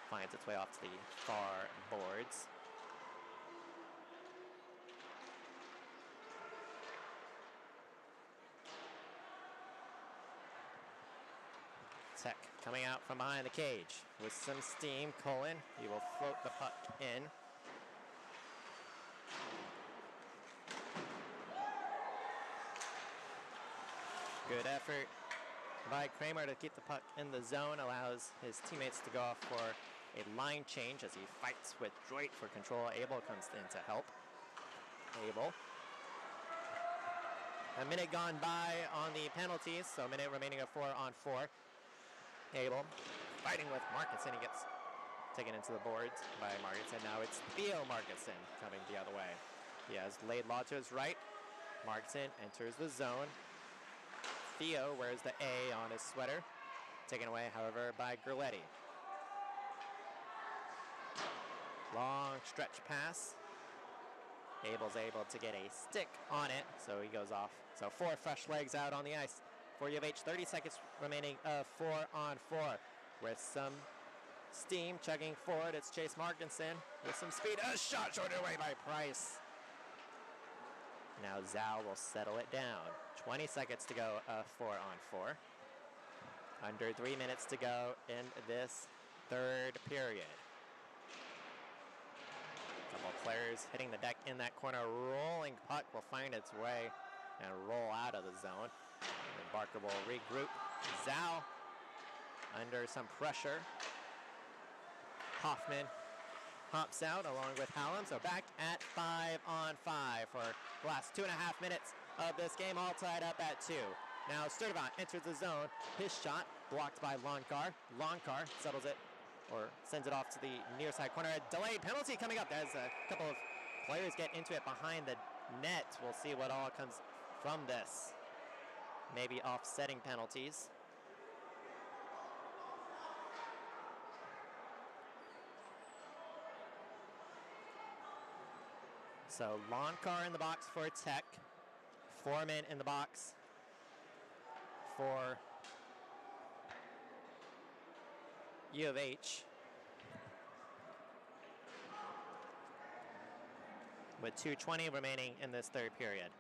finds its way off to the far boards. Tech coming out from behind the cage with some steam. Cullen, he will float the puck in. Good effort by Kramer to keep the puck in the zone, allows his teammates to go off for a line change as he fights with Droit for control. Abel comes in to help. Abel. A minute gone by on the penalties, so a minute remaining of 4-on-4. Abel fighting with Markinson. He gets taken into the boards by Markinson. Now it's Theo Markinson coming the other way. He has laid law to his right. Markinson enters the zone. Theo wears the A on his sweater. Taken away, however, by Gerletti. Long stretch pass. Abel's able to get a stick on it, so he goes off. So 4 fresh legs out on the ice for U of H. 30 seconds remaining of 4-on-4 with some steam chugging forward. It's Chase Markinson with some speed. A shot shorted away by Price. Now Zhao will settle it down. 20 seconds to go of 4-on-4. Under 3 minutes to go in this third period. Couple of players hitting the deck in that corner. Rolling puck will find its way and roll out of the zone. And Barker will regroup. Zhao under some pressure. Hoffman hops out along with Hallam. So back at 5-on-5 for the last 2.5 minutes of this game, all tied up at 2. Now Sturdivant enters the zone. His shot blocked by Loncar. Loncar settles it, or sends it off to the near side corner. A delayed penalty coming up. As a couple of players get into it behind the net. We'll see what all comes from this. Maybe offsetting penalties. So Loncar in the box for Tech. Foreman in the box for U of H. With 2:20 remaining in this third period.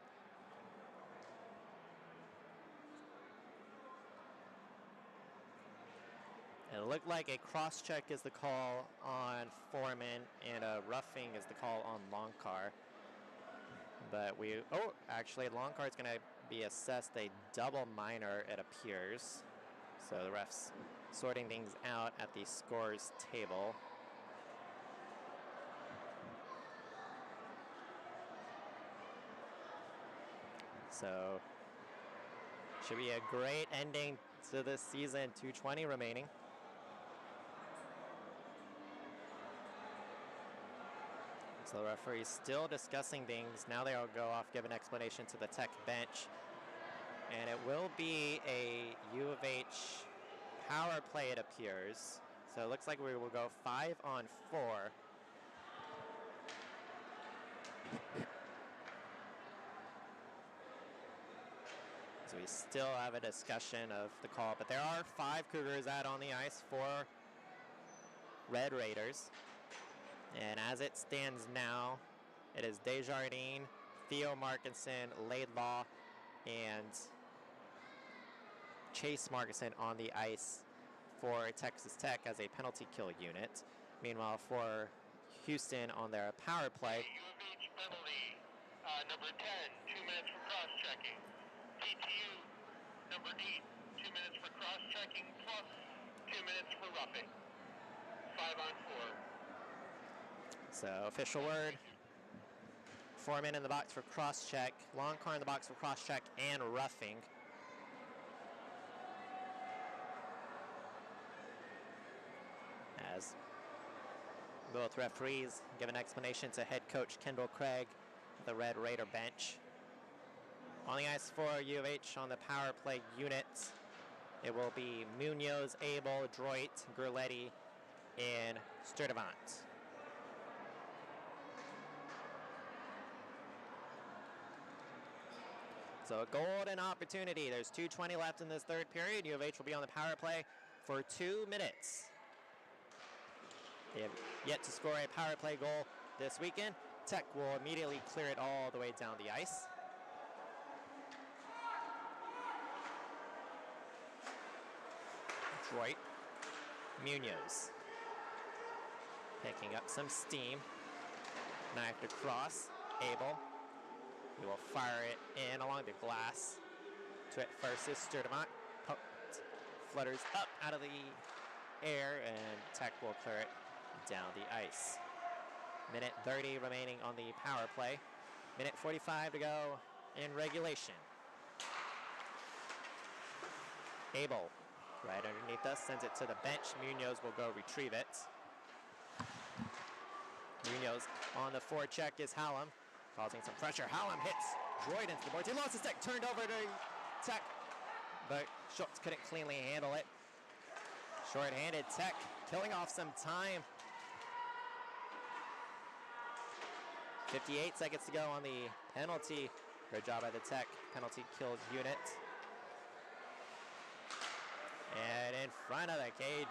And it looked like a cross-check is the call on Foreman and a roughing is the call on Loncar. But actually Loncar is going to be assessed a double minor, it appears. So the refs sorting things out at the scores table. So should be a great ending to this season, 2:20 remaining. So the referee's still discussing things. Now they'll go off, give an explanation to the Tech bench. And it will be a U of H power play, it appears. So it looks like we will go 5-on-4. So we still have a discussion of the call, but there are 5 Cougars out on the ice, 4 Red Raiders. And as it stands now, it is Desjardins, Theo Markinson, Laidlaw, and Chase Markinson on the ice for Texas Tech as a penalty kill unit. Meanwhile, for Houston on their power play. U of H penalty, number 10, 2 minutes for cross-checking. TTU, number 8, 2 minutes for cross-checking plus 2 minutes for roughing. 5-on-4. So official word. 4 men in the box for cross-check. Long car in the box for cross-check and roughing. As both referees give an explanation to head coach Kendall Craig, the Red Raider bench. On the ice for U of H on the power play unit, it will be Munoz, Abel, Droit, Gurletti, and Sturdivant. So a golden opportunity. There's 2:20 left in this third period. U of H will be on the power play for 2 minutes. They have yet to score a power play goal this weekend. Tech will immediately clear it all the way down the ice. Detroit, Munoz, picking up some steam. Knifed across, Abel. He will fire it in along the glass. To it first is Sturdivant. Poked, flutters up out of the air, and Tech will clear it down the ice. Minute 30 remaining on the power play. Minute 45 to go in regulation. Abel, right underneath us, sends it to the bench. Munoz will go retrieve it. Munoz on the forecheck is Hallam, causing some pressure. Hallam hits Droid into the boards. He lost his stick, turned over to Tech, but Schultz couldn't cleanly handle it. Short-handed Tech, killing off some time. 58 seconds to go on the penalty. Great job by the Tech penalty kill unit. And in front of the cage,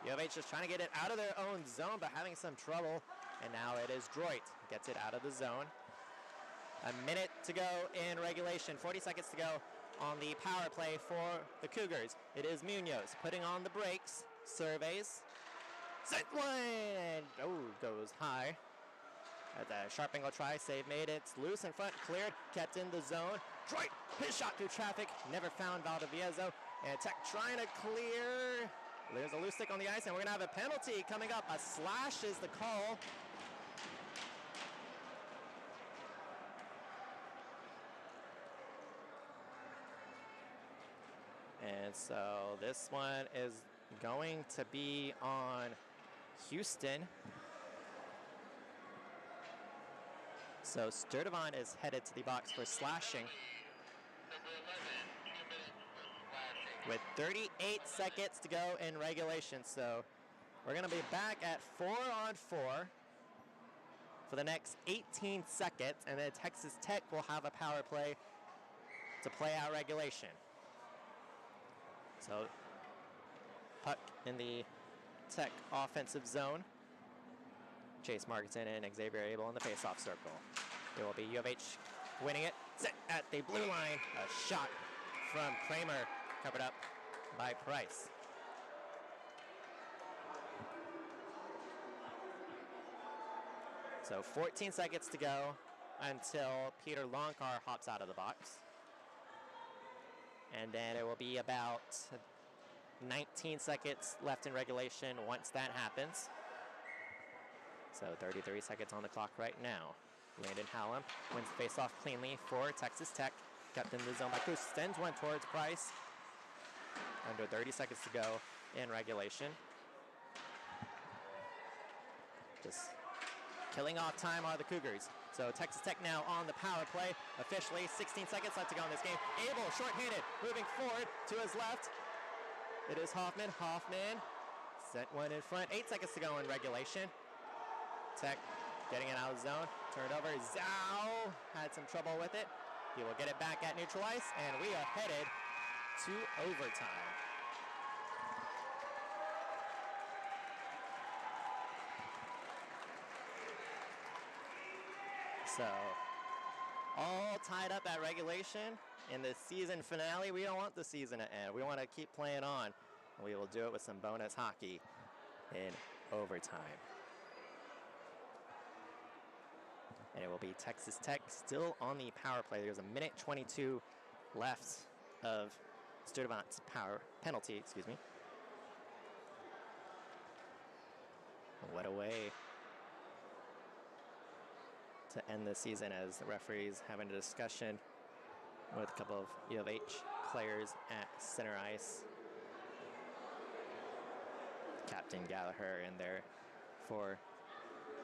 U of H just trying to get it out of their own zone, but having some trouble. And now it is Droit, gets it out of the zone. A minute to go in regulation, 40 seconds to go on the power play for the Cougars. It is Munoz putting on the brakes, surveys, set one, and goes high. At the sharp angle try, save made, it's loose in front, cleared, kept in the zone. Droit, his shot through traffic, never found Valdivieso, and Tech trying to clear. There's a loose stick on the ice, and we're gonna have a penalty coming up. A slash is the call. And so this one is going to be on Houston. So Sturdivant is headed to the box for slashing. Number 11, 2 minutes for slashing. With 38 seconds to go in regulation. So we're going to be back at 4-on-4 for the next 18 seconds. And then Texas Tech will have a power play to play out regulation. So puck in the Tech offensive zone. Chase Markinson and Xavier Abel in the face-off circle. It will be U of H winning it. Set at the blue line. A shot from Kramer, covered up by Price. So 14 seconds to go until Peter Longcar hops out of the box. And then it will be about 19 seconds left in regulation once that happens. So 33 seconds on the clock right now. Landon Hallam wins the face-off cleanly for Texas Tech. Kept in the zone by Cruz. Sends one towards Price. Under 30 seconds to go in regulation. Just killing off time are the Cougars. So Texas Tech now on the power play. Officially 16 seconds left to go in this game. Abel, short-handed, moving forward to his left. It is Hoffman. Hoffman sent one in front. 8 seconds to go in regulation. Tech getting it out of zone. Turned over. Zhao had some trouble with it. He will get it back at neutral ice, and we are headed to overtime. So, all tied up at regulation in the season finale. We don't want the season to end. We want to keep playing on. We will do it with some bonus hockey in overtime. And it will be Texas Tech still on the power play. There's a minute 22 left of Studevant's power penalty, excuse me. What a way to end the season as the referees having a discussion with a couple of U of H players at center ice. Captain Gallagher in there for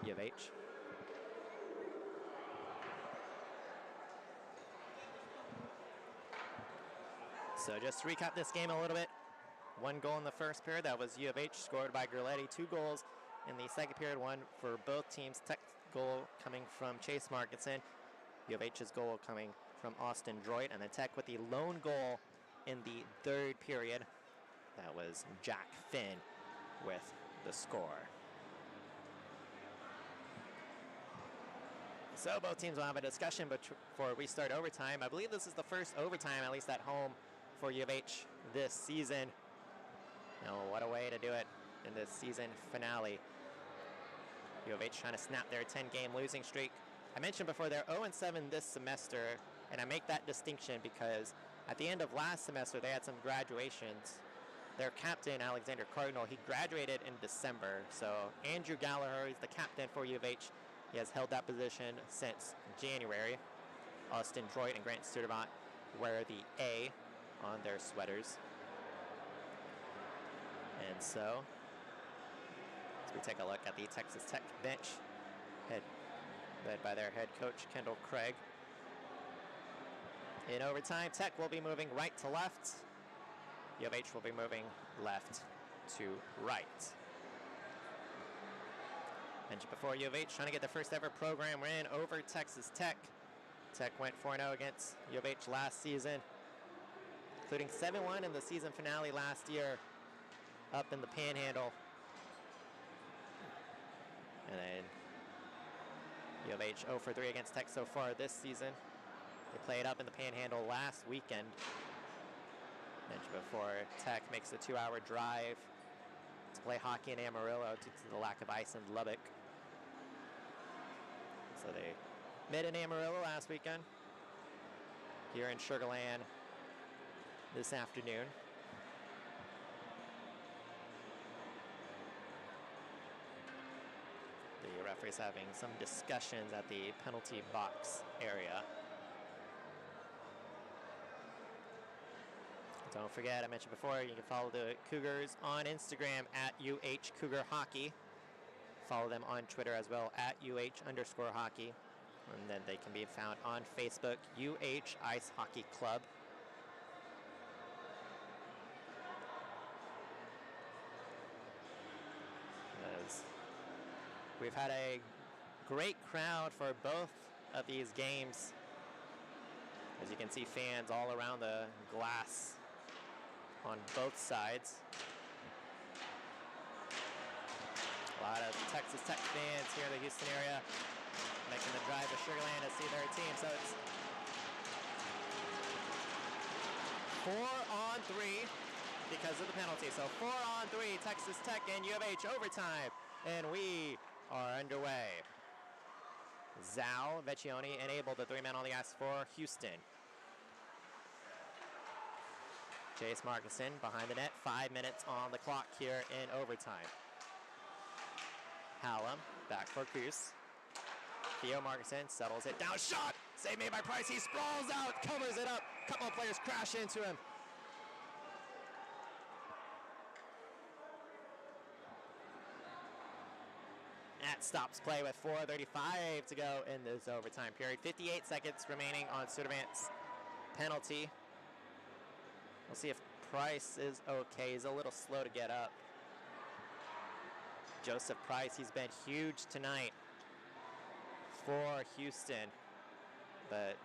U of H. So just to recap this game a little bit. 1 goal in the first period. That was U of H scored by Gerletti. 2 goals in the second period. 1 for both teams. Tech goal coming from Chase Markinson. U of H's goal coming from Austin Droit. And then Tech with the lone goal in the third period. That was Jack Finn with the score. So both teams will have a discussion before we start overtime. I believe this is the first overtime, at least at home, for U of H this season. What a way to do it in this season finale. U of H trying to snap their 10-game losing streak. I mentioned before they're 0-7 this semester, and I make that distinction because at the end of last semester they had some graduations. Their captain, Alexander Cardinal, he graduated in December. So Andrew Gallagher is the captain for U of H. He has held that position since January. Austin Droit and Grant Studevant wear the A on their sweaters. And so, as we take a look at the Texas Tech bench, led by their head coach, Kendall Craig. In overtime, Tech will be moving right to left. U of H will be moving left to right. Mentioned before, U of H trying to get the first ever program win over Texas Tech. Tech went 4-0 against U of H last season, including 7-1 in the season finale last year up in the Panhandle. And then U of H 0-3 against Tech so far this season. They played up in the Panhandle last weekend. Mentioned before, Tech makes a 2-hour drive to play hockey in Amarillo due to the lack of ice in Lubbock. So they met in Amarillo last weekend. Here in Sugar Land this afternoon. The referees having some discussions at the penalty box area. Don't forget, I mentioned before, you can follow the Cougars on Instagram at UH Cougar Hockey. Follow them on Twitter as well at UH_hockey. And then they can be found on Facebook, UH Ice Hockey Club. We've had a great crowd for both of these games. As you can see, fans all around the glass on both sides. A lot of Texas Tech fans here in the Houston area making the drive to Sugar Land to see their team. So it's 4-on-3 because of the penalty. So 4-on-3, Texas Tech and U of H overtime. And we are underway. Zhao, Vecchione, and Abel, the 3 men on the ice for Houston. Chase Markinson behind the net. 5 minutes on the clock here in overtime. Hallam back for Coos. Theo Markinson settles it down. Shot! Save made by Price. He sprawls out, covers it up. Couple of players crash into him. That stops play with 4:35 to go in this overtime period. 58 seconds remaining on Sturtevant's penalty. We'll see if Price is okay. He's a little slow to get up. Joseph Price, he's been huge tonight for Houston, but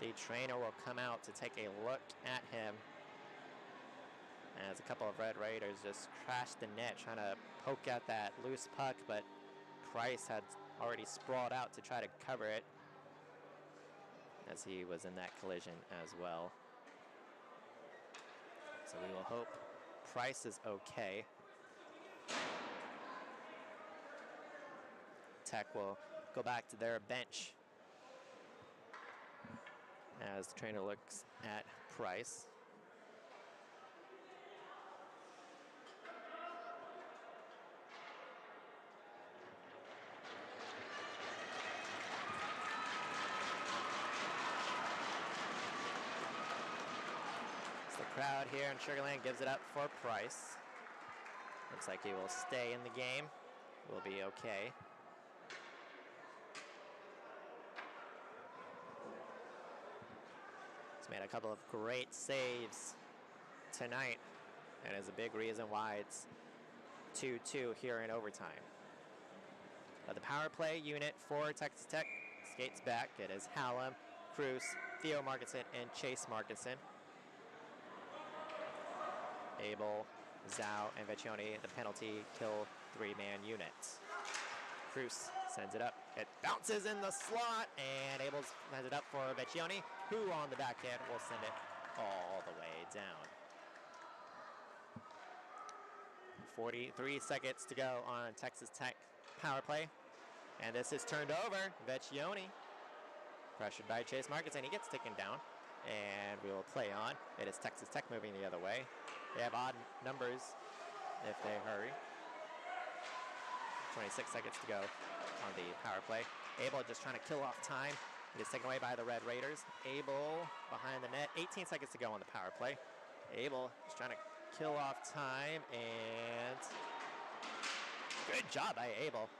the trainer will come out to take a look at him as a couple of Red Raiders just crashed the net trying to poke at that loose puck, but Price had already sprawled out to try to cover it as he was in that collision as well. So we will hope Price is okay. Tech will go back to their bench as the trainer looks at Price. The crowd here in Sugar Land gives it up for Price. Looks like he will stay in the game. Will be okay. He's made a couple of great saves tonight, and is a big reason why it's 2-2 here in overtime. The power play unit for Texas Tech skates back. It is Hallam, Cruz, Theo Markinson, and Chase Markinson. Abel, Zhao, and Vecchione, the penalty kill three-man unit. Cruz sends it up. It bounces in the slot, and Abel sends it up for Vecchione, who on the backhand will send it all the way down. 43 seconds to go on Texas Tech power play. And this is turned over. Vecchione, pressured by Chase Markinson. He gets taken down, and we will play on. It is Texas Tech moving the other way. They have odd numbers if they hurry. 26 seconds to go on the power play. Abel just trying to kill off time. It is taken away by the Red Raiders. Abel behind the net. 18 seconds to go on the power play. Abel is trying to kill off time, and good job by Abel.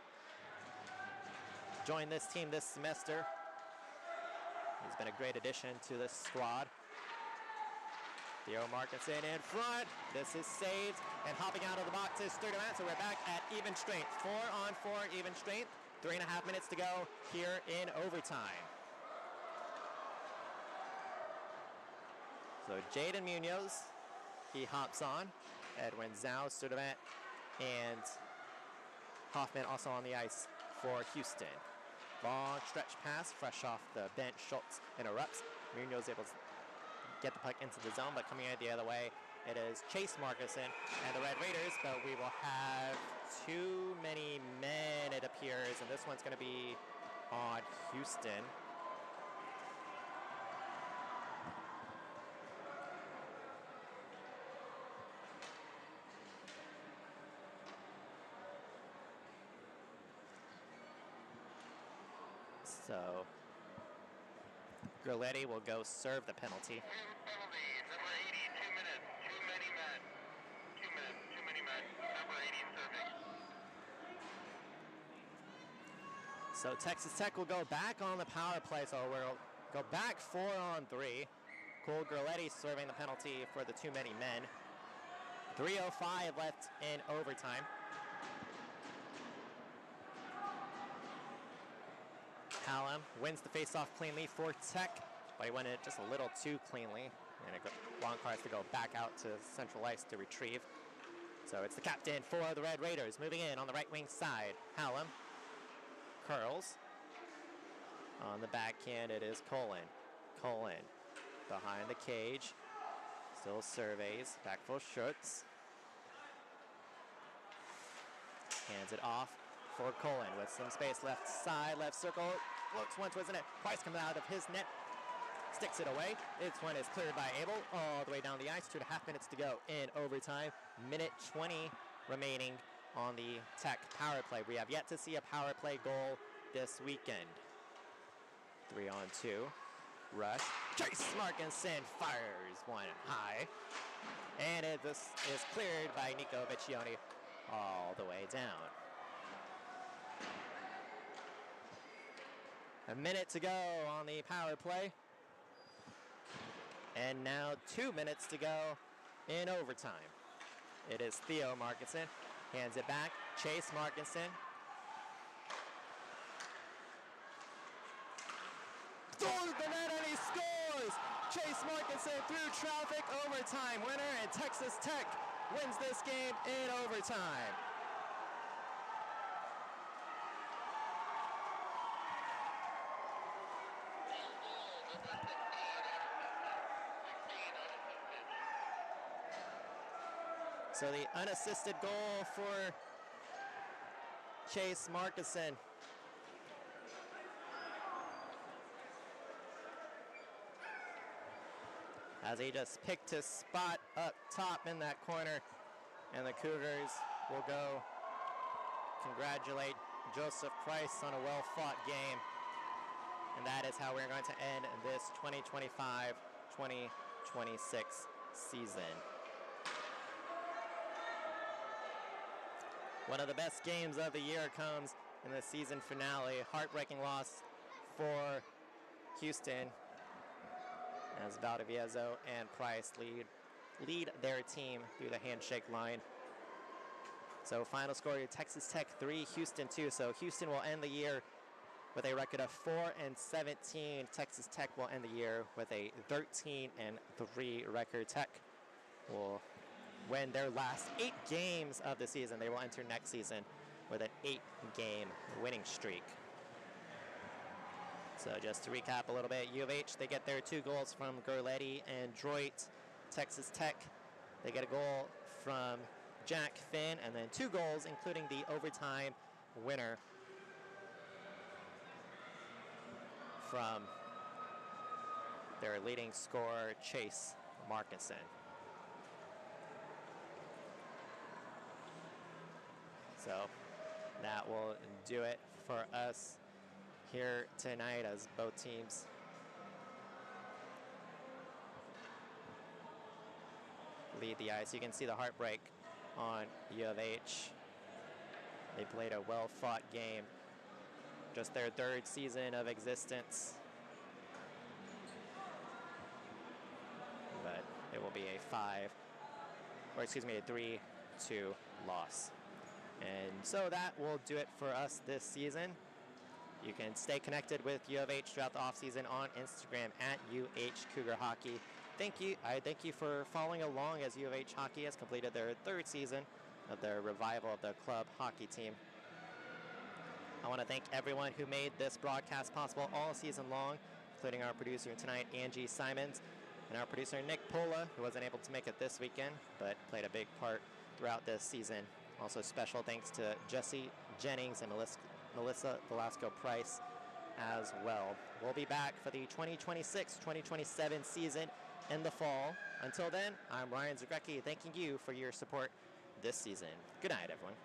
Joined this team this semester. He's been a great addition to this squad. Theo Markinson in front. This is saved, and hopping out of the box is Sturtevant, so we're back at even strength. 4-on-4 even strength. 3.5 minutes to go here in overtime. So Jaden Munoz, he hops on. Edwin Zhao, Sturtevant, and Hoffman also on the ice for Houston. Long stretch pass, fresh off the bench. Schultz interrupts. Munoz able to get the puck into the zone, but coming out the other way, it is Chase Markinson and the Red Raiders, but we will have too many men, it appears, and this one's going to be on Houston. So Gerletti will go serve the penalty. Penalty, number 80, 2 minutes, too many men. 2 minutes, too many men. Number 80 serving. So Texas Tech will go back on the power play, so we'll go back 4-on-3. Cole Gerletti serving the penalty for the too many men. 3:05 left in overtime. Hallam wins the faceoff cleanly for Tech, but he won it just a little too cleanly. And a long card to go back out to central ice to retrieve. So it's the captain for the Red Raiders moving in on the right wing side. Hallam curls. On the backhand, it is Colin. Colin behind the cage. Still surveys. Back for Schutz. Hands it off for Colin with some space left side, left circle. Looks once, wasn't it? Price coming out of his net. Sticks it away. This one is cleared by Abel all the way down the ice. 2.5 minutes to go in overtime. Minute 20 remaining on the Tech power play. We have yet to see a power play goal this weekend. 3-on-2. Rush. Chase Markinson fires one high. And this is cleared by Nico Vecchione all the way down. A minute to go on the power play. And now 2 minutes to go in overtime. It is Theo Markinson. Hands it back. Chase Markinson. Throws the net and he scores! Chase Markinson through traffic, overtime winner, and Texas Tech wins this game in overtime. So the unassisted goal for Chase Markinson. As he just picked his spot up top in that corner. And the Cougars will go congratulate Joseph Price on a well-fought game. And that is how we're going to end this 2025-2026 season. One of the best games of the year comes in the season finale. Heartbreaking loss for Houston as Valdivieso and Price lead their team through the handshake line. So final score, Texas Tech 3, Houston 2. So Houston will end the year with a record of 4-17. Texas Tech will end the year with a 13-3 record. Tech will win their last 8 games of the season. They will enter next season with an 8-game winning streak. So just to recap a little bit, U of H, they get their 2 goals from Gurletti and Droit. Texas Tech, they get a goal from Jack Finn, and then 2 goals, including the overtime winner from their leading scorer, Chase Markinson. So that will do it for us here tonight as both teams lead the ice. You can see the heartbreak on U of H. They played a well-fought game. Just their 3rd season of existence. But it will be a 3-2 loss. And so that will do it for us this season. You can stay connected with U of H throughout the offseason on Instagram at UH Cougar Hockey. I thank you for following along as U of H Hockey has completed their 3rd season of their revival of the club hockey team. I want to thank everyone who made this broadcast possible all season long, including our producer tonight, Angie Simons, and our producer, Nick Pola, who wasn't able to make it this weekend, but played a big part throughout this season. Also special thanks to Jesse Jennings and Melissa Velasco-Price as well. We'll be back for the 2026-2027 season in the fall. Until then, I'm Ryan Zagrzecki, thanking you for your support this season. Good night, everyone.